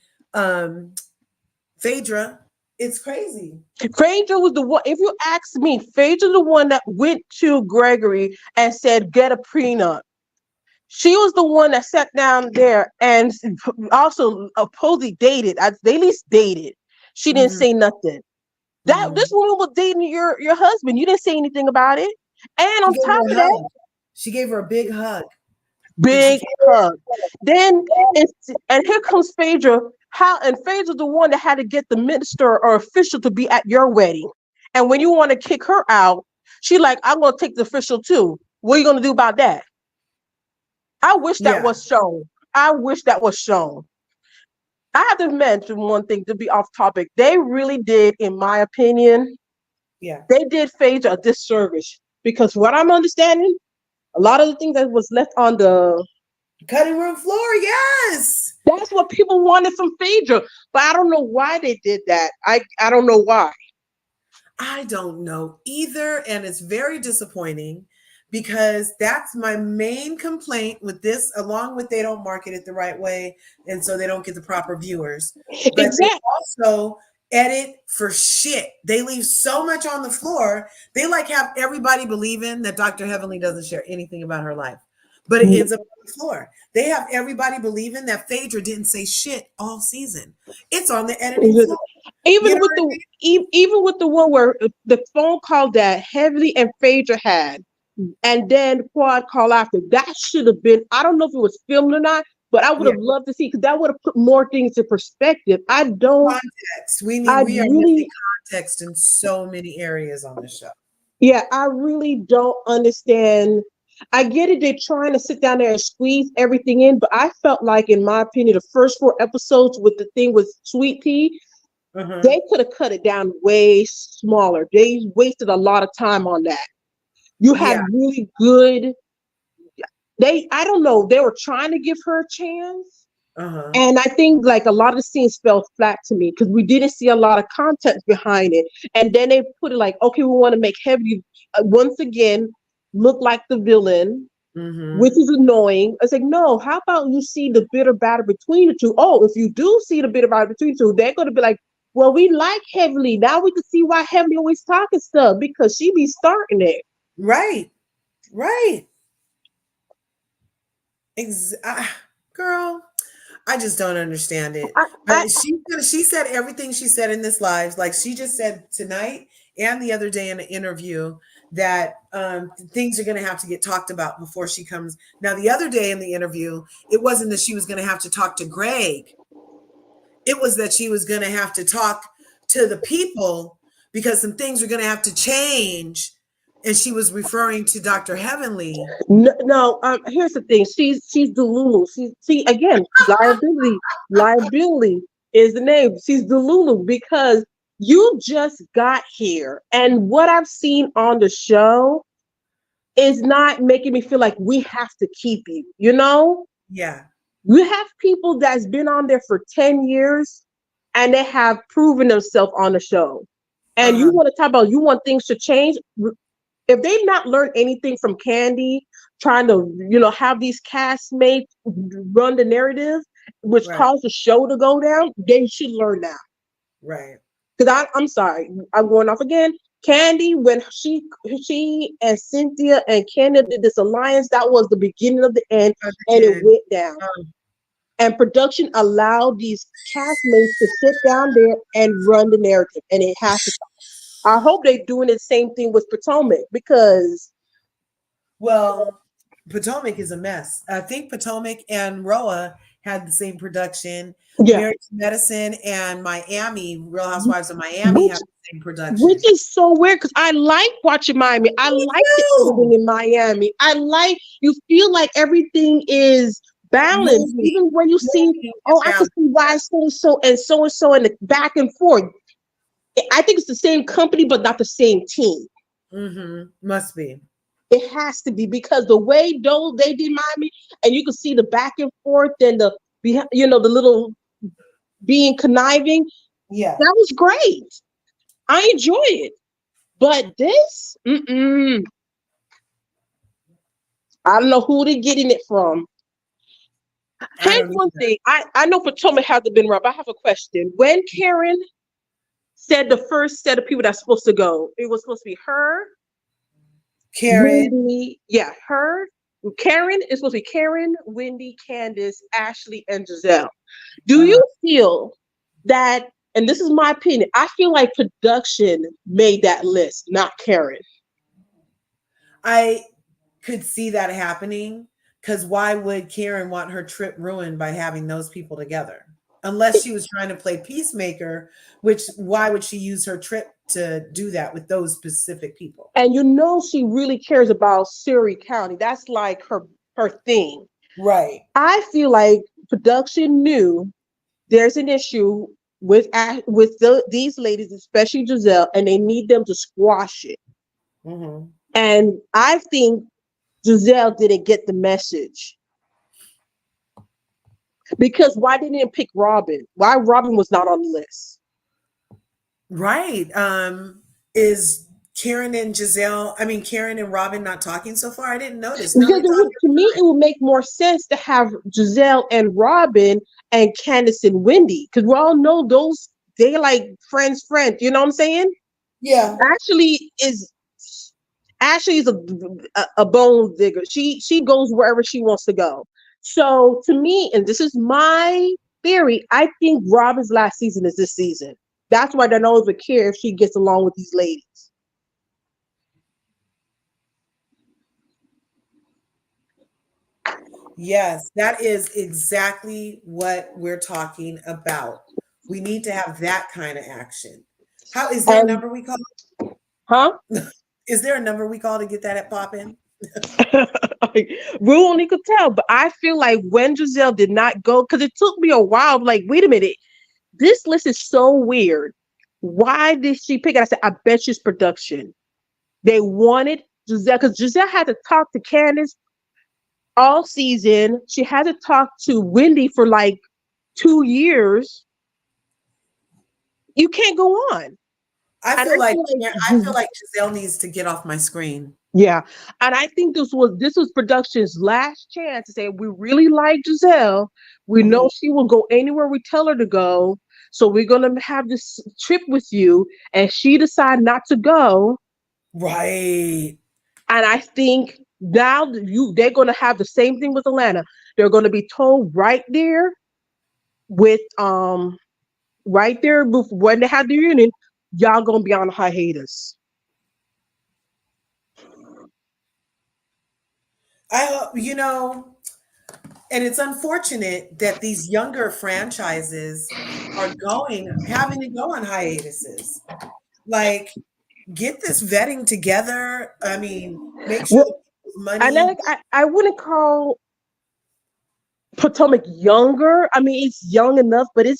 Phaedra. It's crazy. Phaedra was the one, if you ask me, Phaedra the one that went to Gregory and said, get a prenup. She was the one that sat down there and also supposedly dated. They at least dated. She didn't say nothing. That this woman was dating your husband. You didn't say anything about it. And She on gave top her of a that, hug. She gave her a big hug when she big came. hug. Then and here comes Phaedra. How and Phaedra's the one that had to get the minister or official to be at your wedding. And when you want to kick her out, she like, I'm gonna take the official too. What are you gonna do about that? I wish that Yeah, was shown. I wish that was shown. I have to mention one thing to be off topic. They really did, in my opinion, yeah. they did Phaedra a disservice because what I'm understanding, a lot of the things that was left on the Cutting room floor, yes. that's what people wanted from Phaedra, but I don't know why they did that. I don't know why. I don't know either. And it's very disappointing because that's my main complaint with this, along with they don't market it the right way. And so they don't get the proper viewers. But they Exactly. also edit for shit. They leave so much on the floor. They like have everybody believing that Dr. Heavenly doesn't share anything about her life, but it ends up on the floor. They have everybody believing that Phaedra didn't say shit all season. It's on the editing floor. You Even know with what I the mean? even with the one where the phone call that Heavily and Phaedra had, and then quad call after, that should have been. I don't know if it was filmed or not, but I would Yeah. have loved to see because that would have put more things in perspective. I don't. Context. I We are missing really, context in so many areas on the show. yeah, I really don't understand. I get it. They're trying to sit down there and squeeze everything in, but I felt like, in my opinion, the first 4 episodes with the thing with Sweet Pea, Uh-huh. they could have cut it down way smaller. They wasted a lot of time on that. You had Yeah. really good. I don't know. They were trying to give her a chance. Uh-huh. And I think like a lot of the scenes fell flat to me because we didn't see a lot of context behind it. And then they put it like, okay, we want to make Heavy once again look like the villain, which Mm-hmm. is annoying. I was like, no, how about you see the bitter battle between the two? Oh, if you do see the bitter battle between the two, they're going to be like, well, we like Heavily. Now we can see why Heavily always talking stuff because she be starting it. Right. Right. Girl, I just don't understand it. I, I, But she said everything she said in this live. Like she just said tonight and the other day in an interview that things are going to have to get talked about before she comes. Now, the other day in the interview, it wasn't that she was going to have to talk to Greg. It was that she was going to have to talk to the people because some things were going to have to change. And she was referring to Dr. Heavenly. no, here's the thing. She's Delulu. See again, liability is the name. She's Delulu because you just got here, and what I've seen on the show is not making me feel like we have to keep you. You know, Yeah. you have people that's been on there for 10 years, and they have proven themselves on the show. And you Uh-huh. want to talk about you want things to change if they've not learned anything from Candy, trying to, have these castmates run the narrative, which Right. caused the show to go down, they should learn now. Right. Because I'm sorry, I'm going off again. Candy, when she and Cynthia and Candy did this alliance, that was the beginning of the end, and it Again. went down. And production allowed these castmates to sit down there and run the narrative, and it has to. I hope they're doing the same thing with Potomac because Well, Potomac is a mess. I think Potomac and Roa had the same production. yeah, Married to Medicine and Miami, Real Housewives of Miami which have the same which production. is so weird because I like watching Miami. I Me like the editing too. in Miami. I like you feel like everything is balanced, Movie, even when you see, movie is oh, I can balanced. see why so and so and the back and forth. I think it's the same company, but not the same team. Mm-hmm. Must be. It has to be because the way though they did Miami, and you can see the back and forth and the the little being conniving. Yeah. That was great. I enjoy it. But this, I don't know who they're getting it from. I Here's don't one either. thing. I know Potomac hasn't been rough. I have a question. When Karen said the first set of people that's supposed to go, it was supposed to be her, Karen. Wendy, yeah, her, Karen, it's supposed to be Karen, Wendy, Candace, Ashley, and Giselle. Do Uh-huh. you feel that and this is my opinion, I feel like production made that list, not Karen. I could see that happening because why would Karen want her trip ruined by having those people together? Unless she was trying to play peacemaker, which why would she use her trip to do that with those specific people? And she really cares about Surrey County. That's like her thing. Right. I feel like production knew there's an issue with these ladies, especially Giselle, and they need them to squash it. Mm-hmm. And I think Giselle didn't get the message. Because why didn't they pick Robin? Why Robin was not on the list? Right. Is Karen and Robin not talking so far? I didn't notice. No, Because to me, it would make more sense to have Giselle and Robin and Candace and Wendy. Because we all know they're like friends. You know what I'm saying? Yeah. Ashley is a bone digger. She goes wherever she wants to go. So to me, and this is my theory, I think Robin's last season is this season. That's why they don't even care if she gets along with these ladies. Yes, that is exactly what we're talking about. We need to have that kind of action. How is there a number we call? Huh? Is there a number we call to get that at poppin'? We only could tell, but I feel like when Giselle did not go, because it took me a while, I'm like, wait a minute, this list is so weird. Why did she pick it? I said, I bet she's production. They wanted Giselle, because Giselle had to talk to Candace all season. She had to talk to Wendy for like 2 years. You can't go on. I feel like Giselle needs to get off my screen. Yeah. And I think this was production's last chance to say, we really like Giselle. We know she will go anywhere we tell her to go. So we're going to have this trip with you. And she decided not to go. Right. And I think now they're going to have the same thing with Atlanta. They're going to be told right there when they have the reunion, y'all going to be on a hiatus. I hope, and it's unfortunate that these younger franchises are having to go on hiatuses. Like, get this vetting together. I mean, make sure money. And I wouldn't call Potomac younger. I mean, it's young enough, but it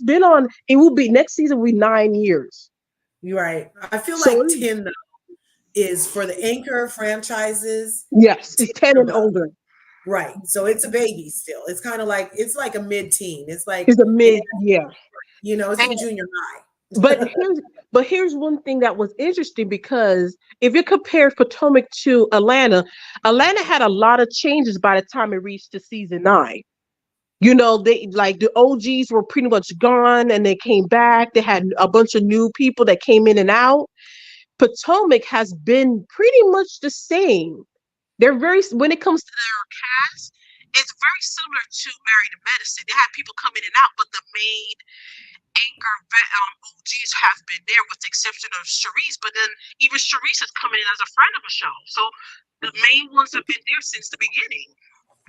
will be next season will be 9 years. You're right. I feel like 10 though is for the anchor franchises. Yes, it's 10 and older. Right. So it's a baby still. It's kind of like a mid-teen. It's like it's a mid, yeah. It's in junior high. But here's one thing that was interesting, because if you compare Potomac to Atlanta had a lot of changes by the time it reached to season 9. They like the OGs were pretty much gone and they came back. They had a bunch of new people that came in and out. Potomac has been pretty much the same. They're when it comes to their cast, it's very similar to Married to Medicine. They have people come in and out, but the main anchor OGs have been there, with the exception of Charisse. But then even Charisse is coming in as a friend of the show. So the main ones have been there since the beginning.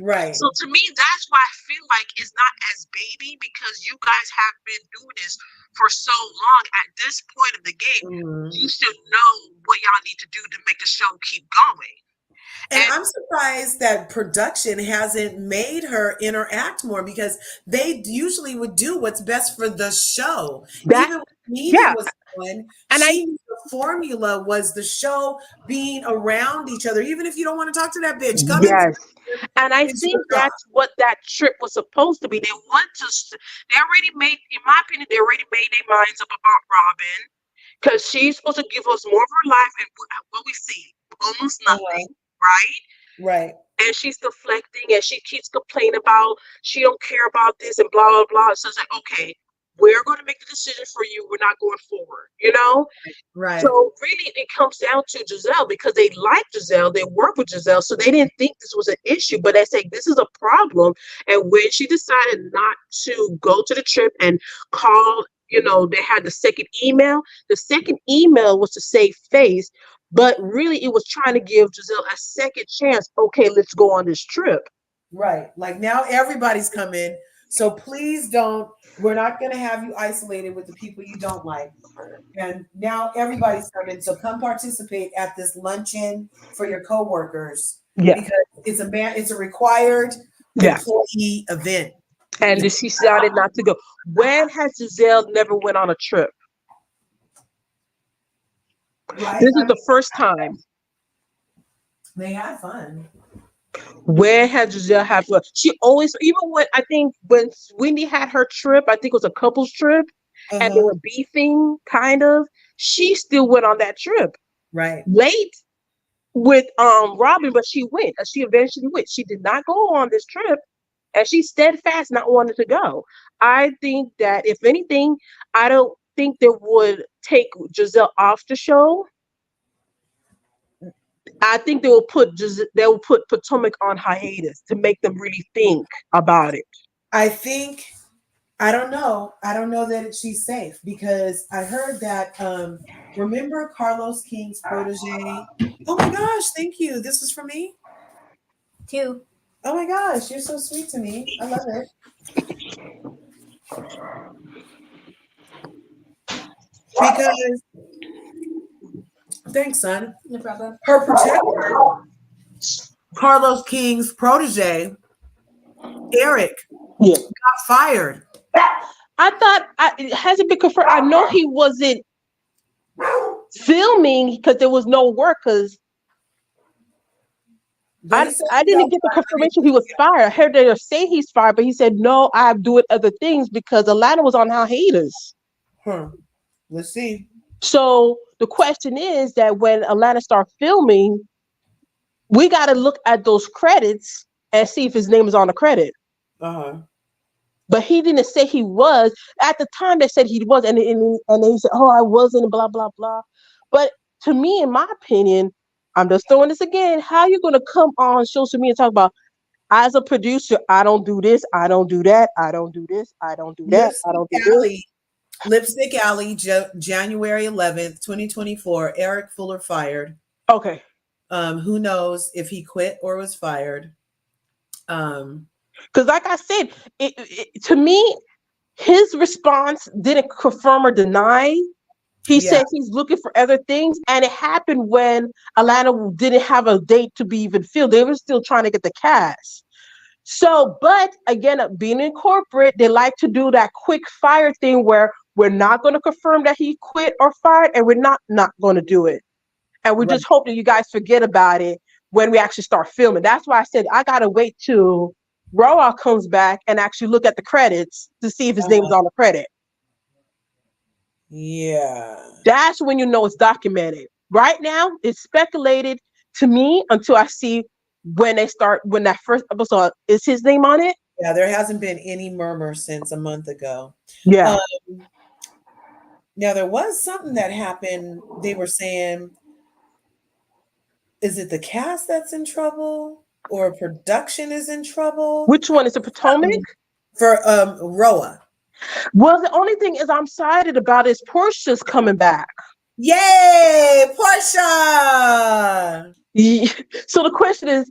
Right. So to me, that's why I feel like it's not as baby, because you guys have been doing this for so long. At this point of the game, you should know what y'all need to do to make the show keep going. And I'm surprised that production hasn't made her interact more, because they usually would do what's best for the show. Even when Nene was on, the formula was the show being around each other. Even if you don't want to talk to that bitch, come in. And I think that's what that trip was supposed to be. They already made, in my opinion, their minds up about Robin, because she's supposed to give us more of her life, and what we see, almost nothing. Right. And she's deflecting, and she keeps complaining about she don't care about this and blah blah blah. So it's like, okay, we're going to make the decision for you. We're not going forward. Right. So really, it comes down to Giselle, because they like Giselle, they work with Giselle, so they didn't think this was an issue. But they say this is a problem. And when she decided not to go to the trip and call, they had the second email. The second email was to save face, but really it was trying to give Giselle a second chance. Okay, let's go on this trip. Right. Like now everybody's coming. So please don't, we're not going to have you isolated with the people you don't like. And now everybody's coming. So come participate at this luncheon for your coworkers. Yeah. Because it's a required employee event. And she decided not to go. When has Giselle never went on a trip? Right? This is the first time. They had fun. Where had Giselle had fun? She always, even when Wendy had her trip, I think it was a couple's trip, and they were beefing, kind of. She still went on that trip. Right. Late with Robin, but she went. She eventually went. She did not go on this trip, and she's steadfast not wanting to go. I think that if anything, I don't think they would take Giselle off the show. I think they will put Potomac on hiatus to make them really think about it. I don't know that she's safe, because I heard that remember Carlos King's protege? Oh my gosh, thank you. This is for me? Two. Oh my gosh, you're so sweet to me. I love it. Because thanks, son. No problem. Her protector, Carlos King's protege, Eric, got fired. I thought it hasn't been confirmed. I know he wasn't filming because there was no work. Because I didn't get the confirmation he was fired. I heard they say he's fired, but he said no. I'm doing other things because Atlanta was on hiatus. Let's see. So the question is that when Atlanta starts filming, we got to look at those credits and see if his name is on the credit. But he didn't say he was. At the time, they said he was, and then he said, "Oh, I wasn't," blah blah blah. But to me, in my opinion, I'm just throwing this again. How are you going to come on social media and talk about, as a producer, I don't do this, I don't do that, I don't do this, I don't do that, I don't do this. Lipstick Alley, January 11th, 2024. Eric Fuller fired. Okay. Who knows if he quit or was fired? Because like I said, to me, his response didn't confirm or deny. He said he's looking for other things, and it happened when Atlanta didn't have a date to be even filled. They were still trying to get the cast. So, but again, being in corporate, they like to do that quick fire thing where we're not going to confirm that he quit or fired, and we're not going to do it. And we just hope that you guys forget about it when we actually start filming. That's why I said I got to wait till Raw comes back and actually look at the credits to see if his name is on the credit. Yeah. That's when you know it's documented. Right now, it's speculated to me until I see when that first episode, is his name on it? Yeah, there hasn't been any murmur since a month ago. Yeah. Now, there was something that happened. They were saying, is it the cast that's in trouble or production is in trouble? Which one is it, Potomac? For Roa. Well, the only thing is I'm excited about is Portia's coming back. Yay, Portia! Yeah. So the question is,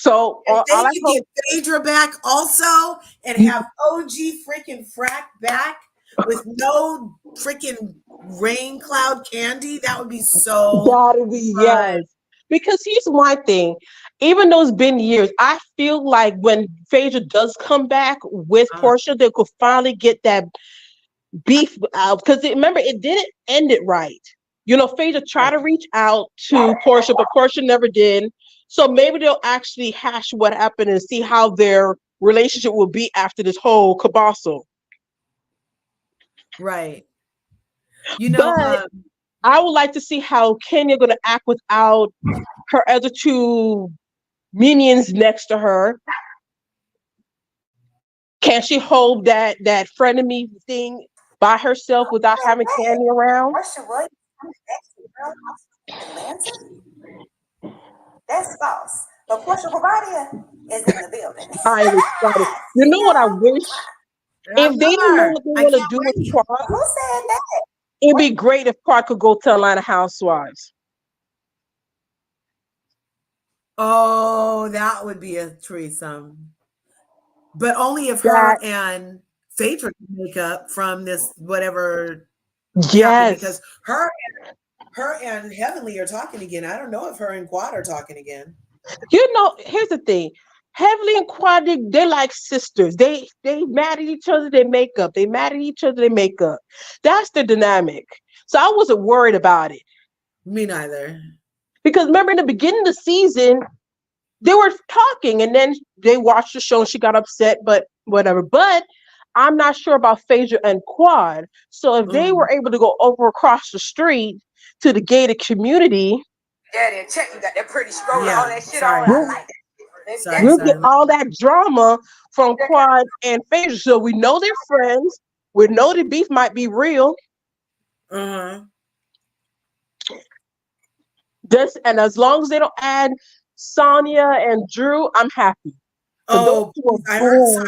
all they can get Phaedra back also and have OG freaking Frack back with no freaking rain cloud candy. That would be so that'd be fun. Yes. Because here's my thing. Even though it's been years, I feel like when Phaedra does come back with Portia, they could finally get that beef out. Because remember, it didn't end it right. Phaedra tried to reach out to Portia, but Portia never did. So maybe they'll actually hash what happened and see how their relationship will be after this whole cabosel. Right. But I would like to see how Kenya going to act without her other two minions next to her. Can she hold that frenemy thing by herself without having Candy around? That's false. But Portia Provadia is in the building. I'm excited. You know what I wish? I If they love don't know her. what they I want to can't do with wait. Quad, Who said that? it'd be great if Quad could go to Atlanta Housewives. Oh, that would be a threesome. But only if That her and Phaedra can make up from this whatever happened, yes. because her and Heavenly are talking again. I don't know if her and Quad are talking again. You know, here's the thing. Heavenly and Quad, they're like sisters. They mad at each other, they make up. They mad at each other, they make up. That's the dynamic. So I wasn't worried about it. Me neither. Because remember in the beginning of the season, they were talking and then they watched the show and she got upset, but whatever. But I'm not sure about Phaedra and Quad. So if they were able to go over across the street to the gated community, Yeah, then check. You got that pretty scroll, Yeah, all that shit sorry. on. I like that. Sorry, we'll sorry. get all that drama from Quad and Phaedra. So we know they're friends. We know the beef might be real. Uh-huh. This and as long as they don't add Sonya and Drew, I'm happy. Oh, Those two are I boom.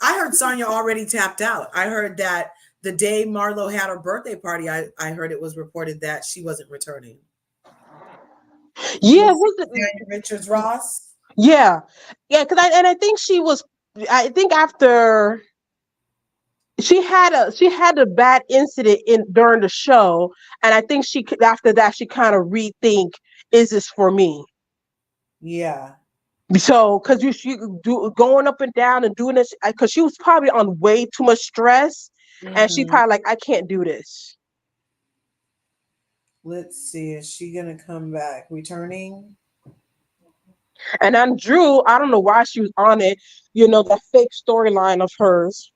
heard Sonya already tapped out. I heard that the day Marlo had her birthday party, I heard it was reported that she wasn't returning. Yeah, was it? Richards Ross. Yeah, because I think she was. I think after she had a bad incident in during the show, and I think after that she kind of rethink, is this for me? Yeah. So because she do going up and down and doing this because she was probably on way too much stress, and she Mhm. probably like I can't do this. Let's see. Is she gonna come back? Returning? And then Drew, I don't know why she was on it. You know that fake storyline of hers.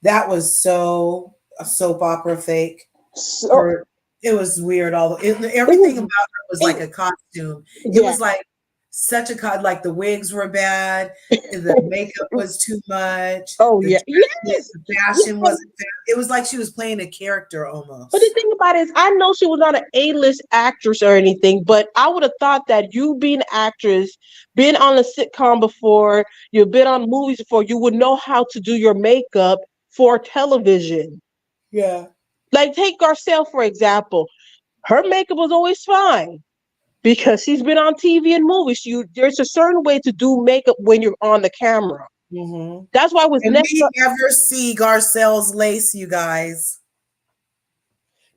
That was so a soap opera fake. So Her, it was weird. it Everything was about her was like a costume. It yeah. was like such a like the wigs were bad, the makeup was too much, Oh the yeah, dress, yes. the fashion Yes. wasn't fair. It was like she was playing a character But the almost. thing about it is, I know she was not an A-list actress or anything, but I would have thought that you being an actress, been on a sitcom before, you've been on movies before, you would know how to do your makeup for television. Yeah. Like take Garcelle, for example. Her makeup was always fine because she's been on TV and movies. There's a certain way to do makeup when you're on the camera. Mm-hmm. That's why it was And never. we never see Garcelle's lace, you guys.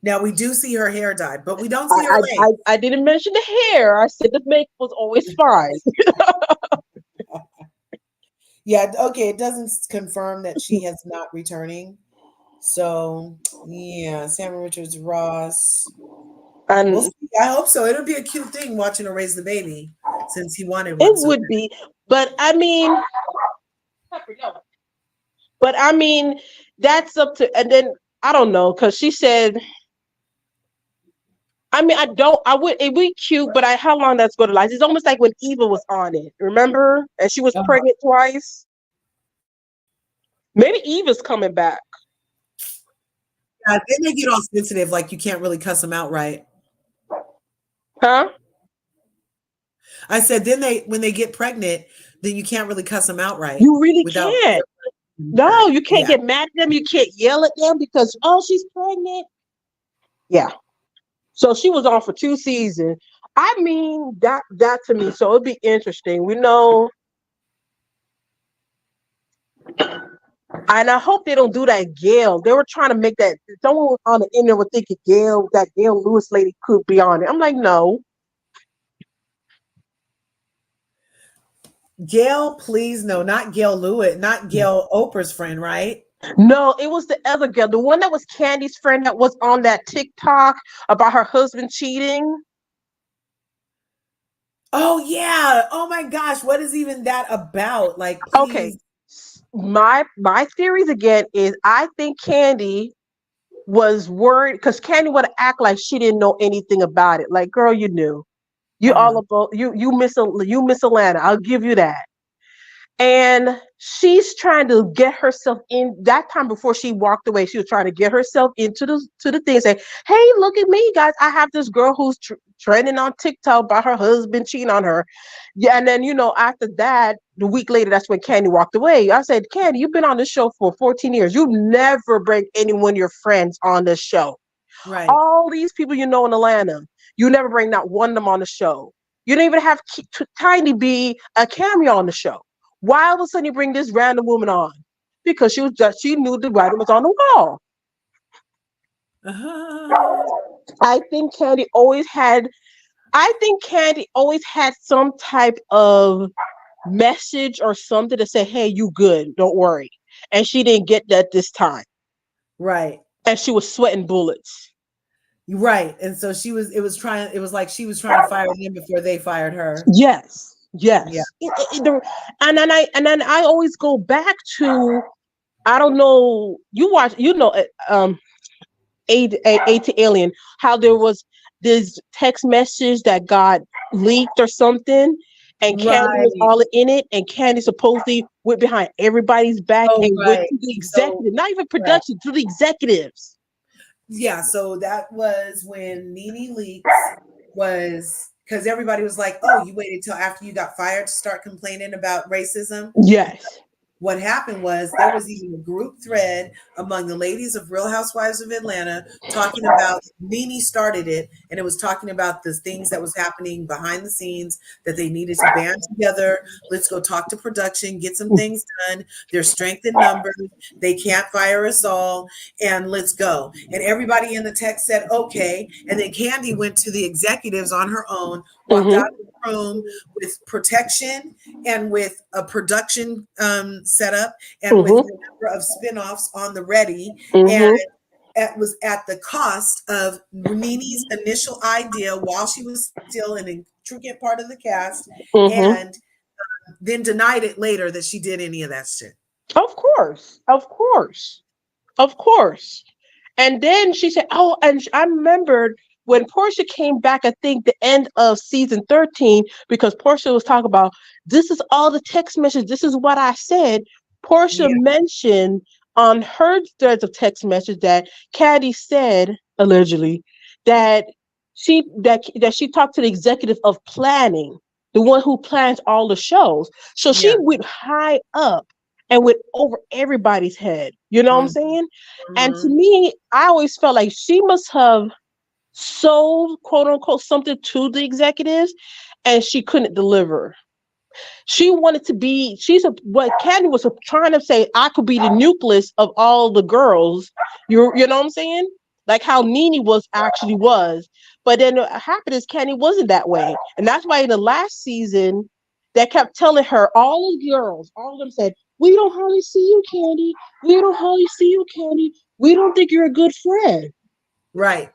Now we do see her hair dyed, but we don't see her lace. I didn't mention the hair. I said the makeup was always fine. Yeah, okay, it doesn't confirm that she has not returning. So yeah, Samuel Richards Ross. And We'll see. I hope so. It'll be a cute thing watching her raise the baby since he wanted it one. So would be, but I mean, that's up to. And then I don't know because she said. I mean, I would. It'd be cute, but how long that's going to last? It's almost like when Eva was on it. Remember, and she was pregnant twice. Maybe Eva's coming back. yeah, then they get all sensitive, like you can't really cuss them out, right? Huh? I said then when they get pregnant, then you can't really cuss them out, right? You really Without can't. No, you can't yeah. get mad at them. You can't yell at them because she's pregnant. Yeah. So she was on for 2 seasons. I mean that to me. So it'd be interesting. We know, and I hope they don't do that. Gail. They were trying to make that. Someone on the internet would think that Gail Lewis lady could be on it. I'm like, no. Gail, please no, not Gail Lewis, not Gail Oprah's friend, right? No, it was the other girl, the one that was Candy's friend that was on that TikTok about her husband cheating. Oh yeah. Oh my gosh, what is even that about? Like, Okay, please. my theories again is I think Candy was worried because Candy would act like she didn't know anything about it. Like, girl, you knew. You all about you miss Atlanta. I'll give you that. And she's trying to get herself in that time before she walked away. She was trying to get herself into the thing, say, "Hey, look at me, guys! I have this girl who's trending on TikTok about her husband cheating on her." Yeah, and then after that, the week later, that's when Candy walked away. I said, "Candy, you've been on this show for 14 years. You never bring anyone your friends on this show. Right. All these people in Atlanta, you never bring not one of them on the show. You didn't even have Tiny be a cameo on the show. Why all of a sudden you bring this random woman on? Because she knew the writing was on the wall." I think Candy always had some type of message or something to say, "Hey, you good, don't worry." And she didn't get that this time. Right. And she was sweating bullets. Right. And so it was like she was trying to fire them before they fired her. Yes. Yeah. And then I always go back to, I don't know, you watch, A to Alien, how there was this text message that got leaked or something, and Candy was Right. all in it, and Candy supposedly went behind everybody's back Oh, and went right. to the So, executive, not even production, to the executives. yeah, so that was when Nene Leakes was, because everybody was like, "Oh, you waited till after you got fired to start complaining about racism." Yes. What happened was there was even a group thread among the ladies of Real Housewives of Atlanta talking about, Nene started it, and it was talking about the things that was happening behind the scenes, that they needed to band together. Let's go talk to production, get some things done. There's strength in numbers. They can't fire us all, and let's go. And everybody in the text said, okay. And then Candy went to the executives on her own, walked out of the room with protection and with a production setup and with a number of spinoffs on the ready. And it was at the cost of Nene's initial idea while she was still an intricate part of the cast, and then denied it later that she did any of that shit. Of course. And then she said, "Oh," and I remembered when Portia came back, I think the end of season 13, because Portia was talking about, "This is all the text messages. This is what I said." Portia mentioned on her threads of text message that Caddy said, allegedly, that she talked to the executive of planning, the one who plans all the shows. So she went high up and went over everybody's head. You know what I'm saying? And to me, I always felt like she must have sold, quote unquote, something to the executives, and she couldn't deliver. She wanted to be, what Candy was trying to say, I could be the nucleus of all the girls. You know what I'm saying? Like how Nene actually was. But then what happened is Candy wasn't that way. And that's why in the last season, they kept telling her, all the girls, all of them said, "We don't hardly see you, Candy. We don't hardly see you, Candy. We don't think you're a good friend." Right.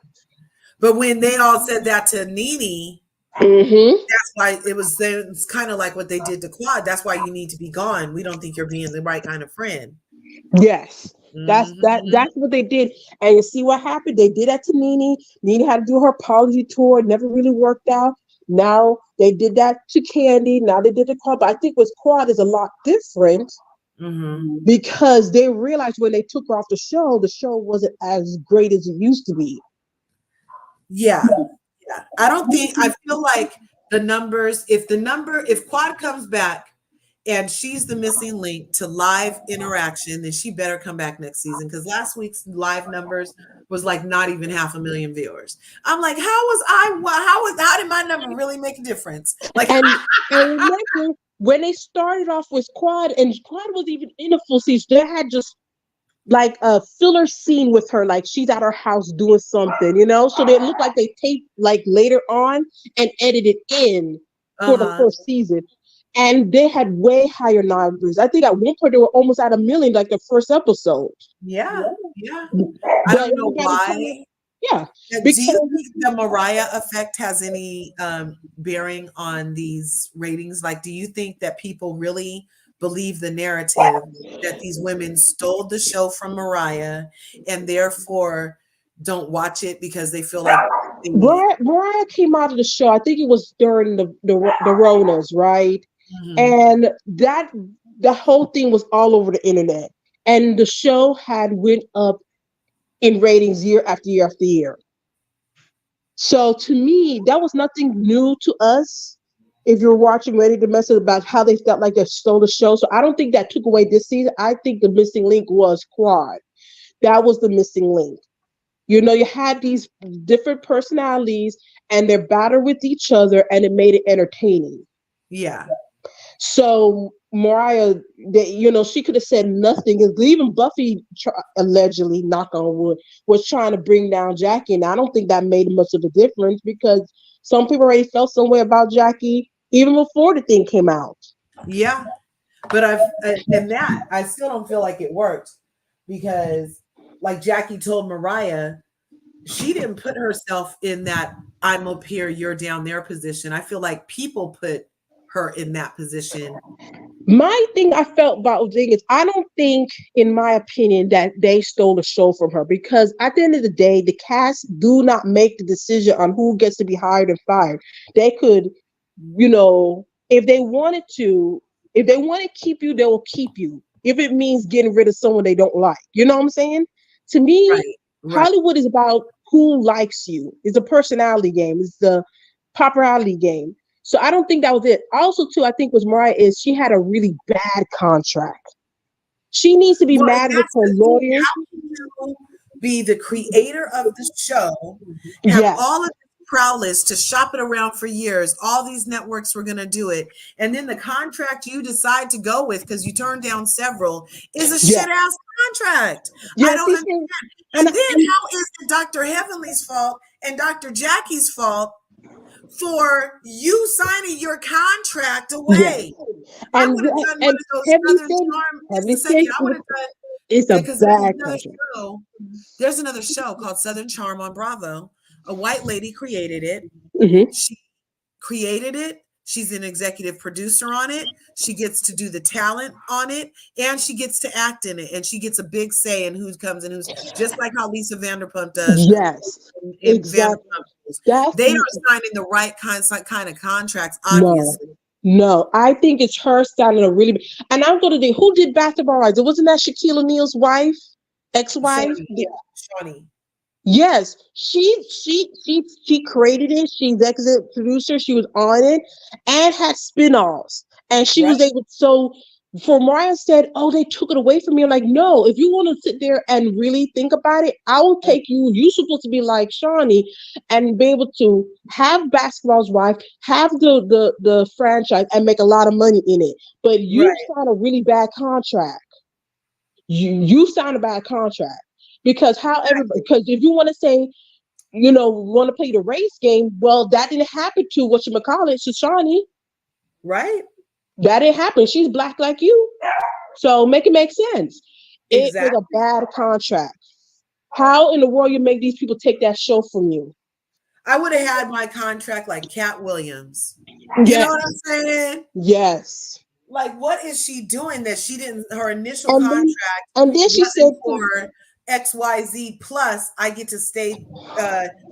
But when they all said that to Nene, that's why it's kind of like what they did to Quad. That's why you need to be gone. We don't think you're being the right kind of friend. Yes. That's what they did. And you see what happened? They did that to Nene. Nene had to do her apology tour. It never really worked out. Now they did that to Candy. Now they did the Quad. But I think with Quad is a lot different because they realized when they took her off the show wasn't as great as it used to be. Yeah. I feel like the numbers, if Quad comes back and she's the missing link to live interaction, then she better come back next season, because last week's live numbers was like not even 500,000 viewers. I'm like, how did my number really make a difference? Like, and remember when they started off with Quad, and Quad was even in a full season, they had just like a filler scene with her, like she's at her house doing something, so they look like they taped like later on and edited in for the first season. And they had way higher numbers. I think at one point they were almost at 1 million, like the first episode. Yeah. I don't know why. Yeah. Do you think the Mariah effect has any bearing on these ratings? Like, do you think that people really believe the narrative that these women stole the show from Mariah and therefore don't watch it because they feel like Mariah came out of the show? I think it was during the Ronas, right? And that the whole thing was all over the internet, and the show had went up in ratings year after year after year. So to me, that was nothing new to us. If you're watching Ready to Mess It about how they felt like they stole the show, so I don't think that took away this season. I think the missing link was Quad. That was the missing link. You know, you had these different personalities and they're battled with each other, and it made it entertaining. Yeah. So Mariah, she could have said nothing. Because even Buffy, allegedly, knock on wood, was trying to bring down Jackie, and I don't think that made much of a difference because some people already felt some way about Jackie even before the thing came out. Yeah. But I still don't feel like it worked because, like Jackie told Mariah, she didn't put herself in that I'm up here, you're down there position. I feel like people put her in that position. My thing I felt about Zing is I don't think, in my opinion, that they stole the show from her, because at the end of the day, the cast do not make the decision on who gets to be hired and fired. They could, if they want to keep you, they will keep you. If it means getting rid of someone they don't like. You know what I'm saying? To me, Right. Hollywood is about who likes you. It's a personality game. It's the popularity game. So I don't think that was it. Also, too, I think was Mariah is she had a really bad contract. She needs to be Well, mad with that's her the thing. lawyers. How can you be the creator of the show, have Yes. all of this prowess to shop it around for years, all these networks were going to do it, and then the contract you decide to go with because you turned down several is a Yeah. shit ass contract. Yeah, I don't she understand. said, And then how is it Dr. Heavenly's fault and Dr. Jackie's fault for you signing your contract away? I would have done one of those Southern Charm. Just a second, I would have done. it's a Because bad contract. there's another show called Southern Charm on Bravo. A white lady created it. Mm-hmm. She created it. She's an executive producer on it. She gets to do the talent on it, and she gets to act in it. And she gets a big say in who comes and who's, just like how Lisa Vanderpump does. Yes, in exactly. Vanderpump. They are signing the right kind of contracts, obviously. No, I think it's her signing a really. And I'm going to think, who did Basketball Wives? It wasn't that Shaquille O'Neal's wife, ex-wife. Shawnee. Yes, she created it. She's executive producer. She was on it and had spin-offs. And she was able to, so for Mariah said, oh, they took it away from me. I'm like, no, if you want to sit there and really think about it, I will take you. You're supposed to be like Shawnee and be able to have Basketball's Wife, have the franchise and make a lot of money in it. But you signed a really bad contract. You signed a bad contract. Because because if you want to say, want to play the race game, well, that didn't happen to whatchamacallit, to Shawnee. Right. That didn't happen. She's black like you. So make it make sense. It was a bad contract. How in the world you make these people take that show from you? I would have had my contract like Cat Williams. You know what I'm saying? Yes. Like, what is she doing that she didn't, her initial contract and then she said for XYZ plus I get to stay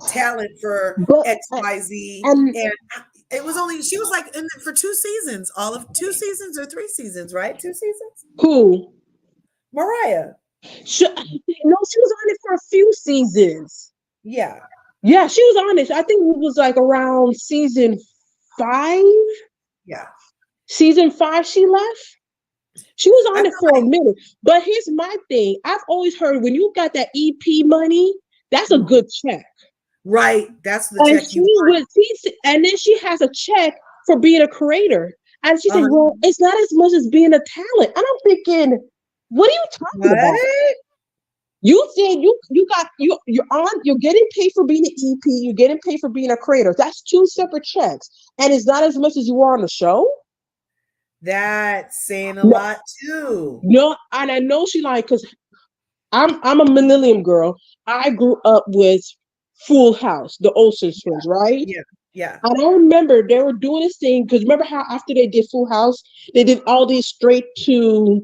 talent for XYZ, and it was only, she was like in for 2 seasons, all of 2 seasons or 3 seasons, right? 2 seasons. Who? Mariah. She was on it for a few seasons. Yeah, she was on it. I think it was like around season 5. Yeah, season 5 she left. She was on it for a minute. But here's my thing. I've always heard when you got that EP money, that's a good check. Right. That's the check you want. And then she has a check for being a creator. And she said, well, it's not as much as being a talent. And I'm thinking, what are you talking about? You said you're getting paid for being an EP, you're getting paid for being a creator. That's 2 separate checks. And it's not as much as you are on the show. That's saying a lot too. No, and I know she like, because I'm a millennium girl. I grew up with Full House, the Olsen twins, right? Yeah. And I remember they were doing this thing, because remember how after they did Full House, they did all these straight to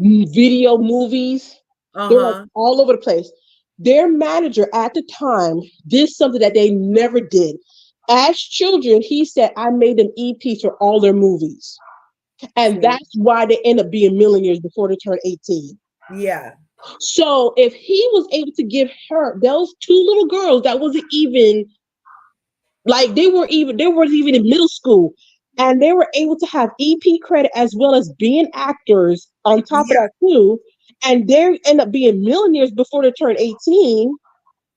video movies. They were like all over the place. Their manager at the time did something that they never did. As children, he said, I made an EP for all their movies. And that's why they end up being millionaires before they turn 18. Yeah. So if he was able to give her those two little girls that wasn't even like they weren't even in middle school, and they were able to have EP credit as well as being actors on top of Yeah. that too, and they end up being millionaires before they turn 18.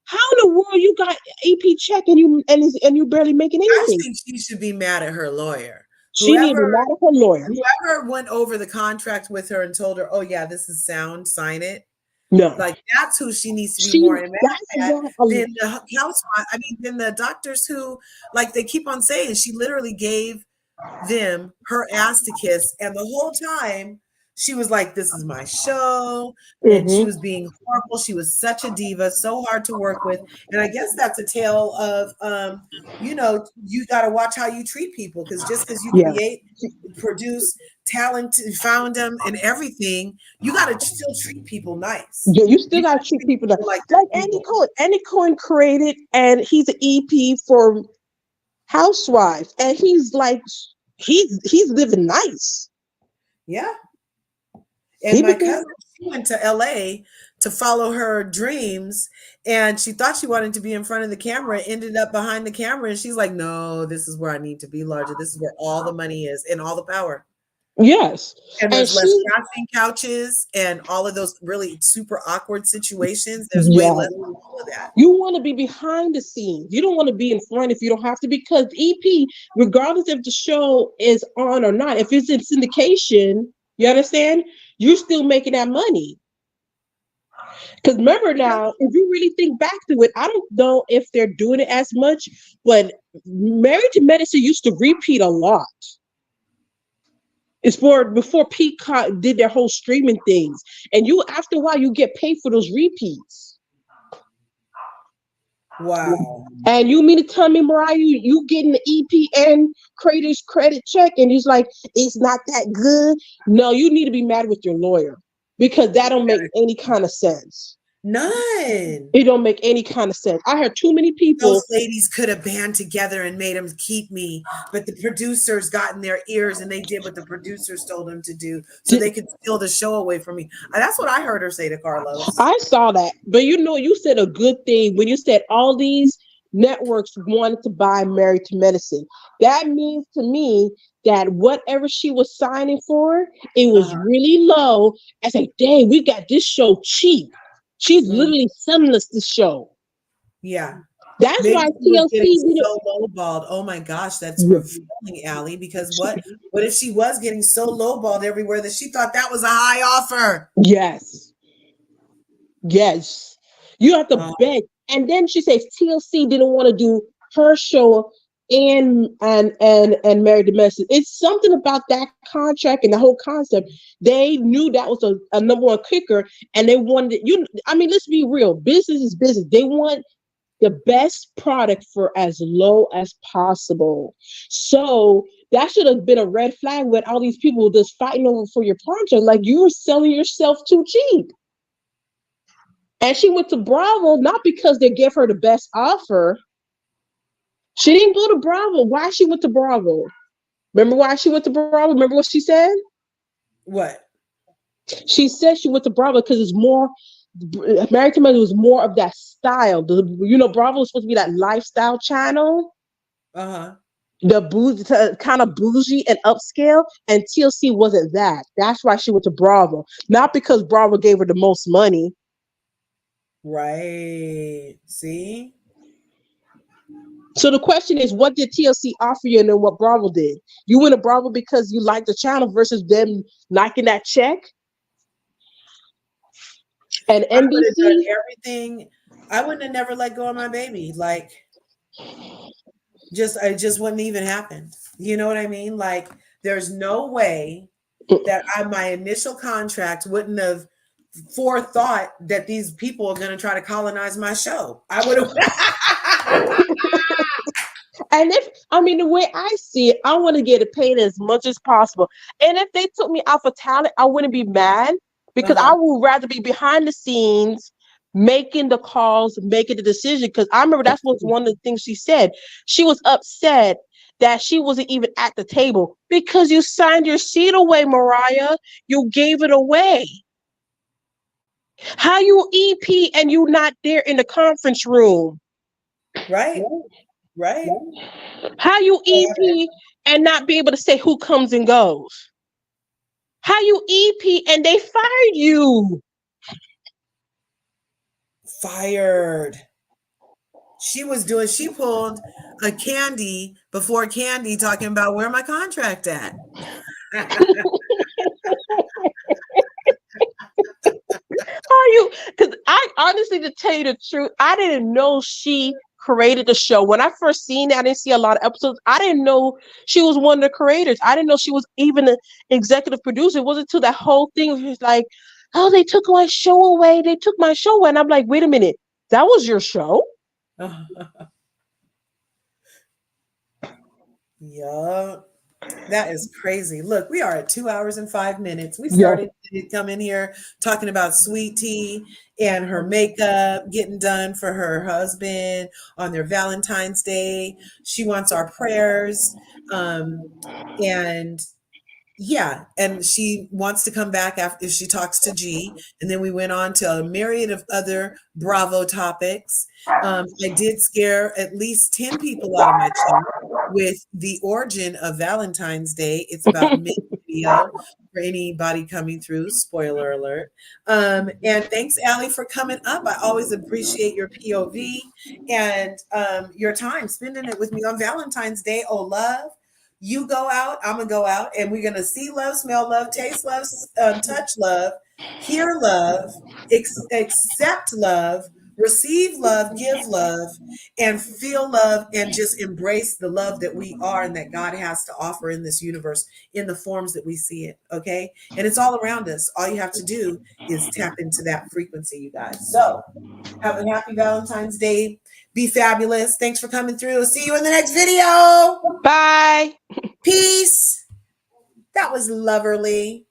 How in the world you got EP check and you barely making I anything? think she should be mad at her lawyer. She needed to mad at her lawyer. Whoever went over the contract with her and told her, "Oh yeah, this is sound, sign it." No, Like that's who she needs to be more mad at than the housewife. I mean, than the doctors who, like they keep on saying, she literally gave them her ass to kiss, and the whole time she was like, "This is my show," and she was being horrible. She was such a diva, so hard to work with, and I guess that's a tale of, you know, you got to watch how you treat people because just because you create, produce, talent, found them, and everything, you got to still treat people nice. Yeah, you still gotta treat people like Andy Cohen. Andy Cohen created, and he's an EP for Housewives, and he's like, he's living nice. Yeah. And my cousin, she went to LA to follow her dreams, and she thought she wanted to be in front of the camera, ended up behind the camera, and she's like, "No, this is where I need to be larger. This is where all the money is and all the power." Yes. And there's less casting couches and all of those really super awkward situations. There's way less of all of that. You want to be behind the scenes. You don't want to be in front if you don't have to, because EP, regardless if the show is on or not, if it's in syndication, you understand? You're still making that money. Because remember now, if you really think back to it, I don't know if they're doing it as much, but Married to Medicine used to repeat a lot. It's before Peacock did their whole streaming things. And you, after a while, you get paid for those repeats. Wow. And you mean to tell me, Mariah, you getting the EPN creators credit check and he's like, it's not that good? No, you need to be mad with your lawyer because that don't make any kind of sense. None. It don't make any kind of sense. I heard too many people. Those ladies could have band together and made them keep me, but the producers got in their ears and they did what the producers told them to do so they could steal the show away from me. That's what I heard her say to Carlos. I saw that. But you know, you said a good thing when you said all these networks wanted to buy Married to Medicine. That means to me that whatever she was signing for, it was really low. I said, dang, we got this show cheap. She's literally selling us this show. Yeah. That's why TLC so lowballed. Oh my gosh, that's revealing, Allie, because what if she was getting so lowballed everywhere that she thought that was a high offer? Yes. Yes. You have to beg. And then she says TLC didn't want to do her show and Married to Medicine. It's something about that contract and the whole concept. They knew that was a number one kicker, and they wanted I mean, let's be real. Business is business. They want the best product for as low as possible. So that should have been a red flag when all these people were just fighting over for your project. Like, you were selling yourself too cheap. And she went to Bravo, not because they gave her the best offer. She didn't go to Bravo. Why she went to Bravo? Remember why she went to Bravo? Remember what she said? What? She said she went to Bravo because it's more, Married to Medicine was more of that style. Bravo was supposed to be that lifestyle channel. The kind of bougie and upscale, and TLC wasn't that. That's why she went to Bravo. Not because Bravo gave her the most money. Right. See? So the question is, what did TLC offer you, and then what Bravo did? You went to Bravo because you liked the channel versus them knocking that check? And NBC? I would have done everything. I wouldn't have never let go of my baby. Like, it just wouldn't even happen. You know what I mean? Like, there's no way that my initial contract wouldn't have forethought that these people are going to try to colonize my show. I would have. And the way I see it, I want to get it paid as much as possible. And if they took me out for talent, I wouldn't be mad because I would rather be behind the scenes, making the calls, making the decision. Because I remember that was one of the things she said. She was upset that she wasn't even at the table because you signed your seat away, Mariah. You gave it away. How you EP and you not there in the conference room? Right. Right. How you EP and not be able to say who comes and goes? How you EP and they fired you? Fired. She pulled a Candy before Candy talking about where my contract at. Are you? Because I honestly, to tell you the truth, I didn't know she created the show. When I first seen it, I didn't see a lot of episodes. I didn't know she was one of the creators. I didn't know she was even an executive producer. It wasn't until that whole thing was like, oh, they took my show away. They took my show away. And I'm like, wait a minute, that was your show? Yeah. That is crazy. Look, we are at 2 hours and 5 minutes. We started to come in here talking about Sweet Tea and her makeup getting done for her husband on their Valentine's Day. She wants our prayers. And yeah, and she wants to come back after she talks to G. And then we went on to a myriad of other Bravo topics. I did scare at least 10 people out of my chair with the origin of Valentine's Day. It's about mid-video for anybody coming through. Spoiler alert. And thanks, Allie, for coming up. I always appreciate your POV and your time spending it with me on Valentine's Day. Oh, love. You go out, I'm gonna go out, and we're gonna see love, smell love, taste love, touch love, hear love, accept love, receive love, give love, and feel love, and just embrace the love that we are and that God has to offer in this universe in the forms that we see it. Okay, and it's all around us. All you have to do is tap into that frequency, you guys. So have a happy Valentine's Day. Be fabulous. Thanks for coming through. See you in the next video. Bye. Peace. That was loverly.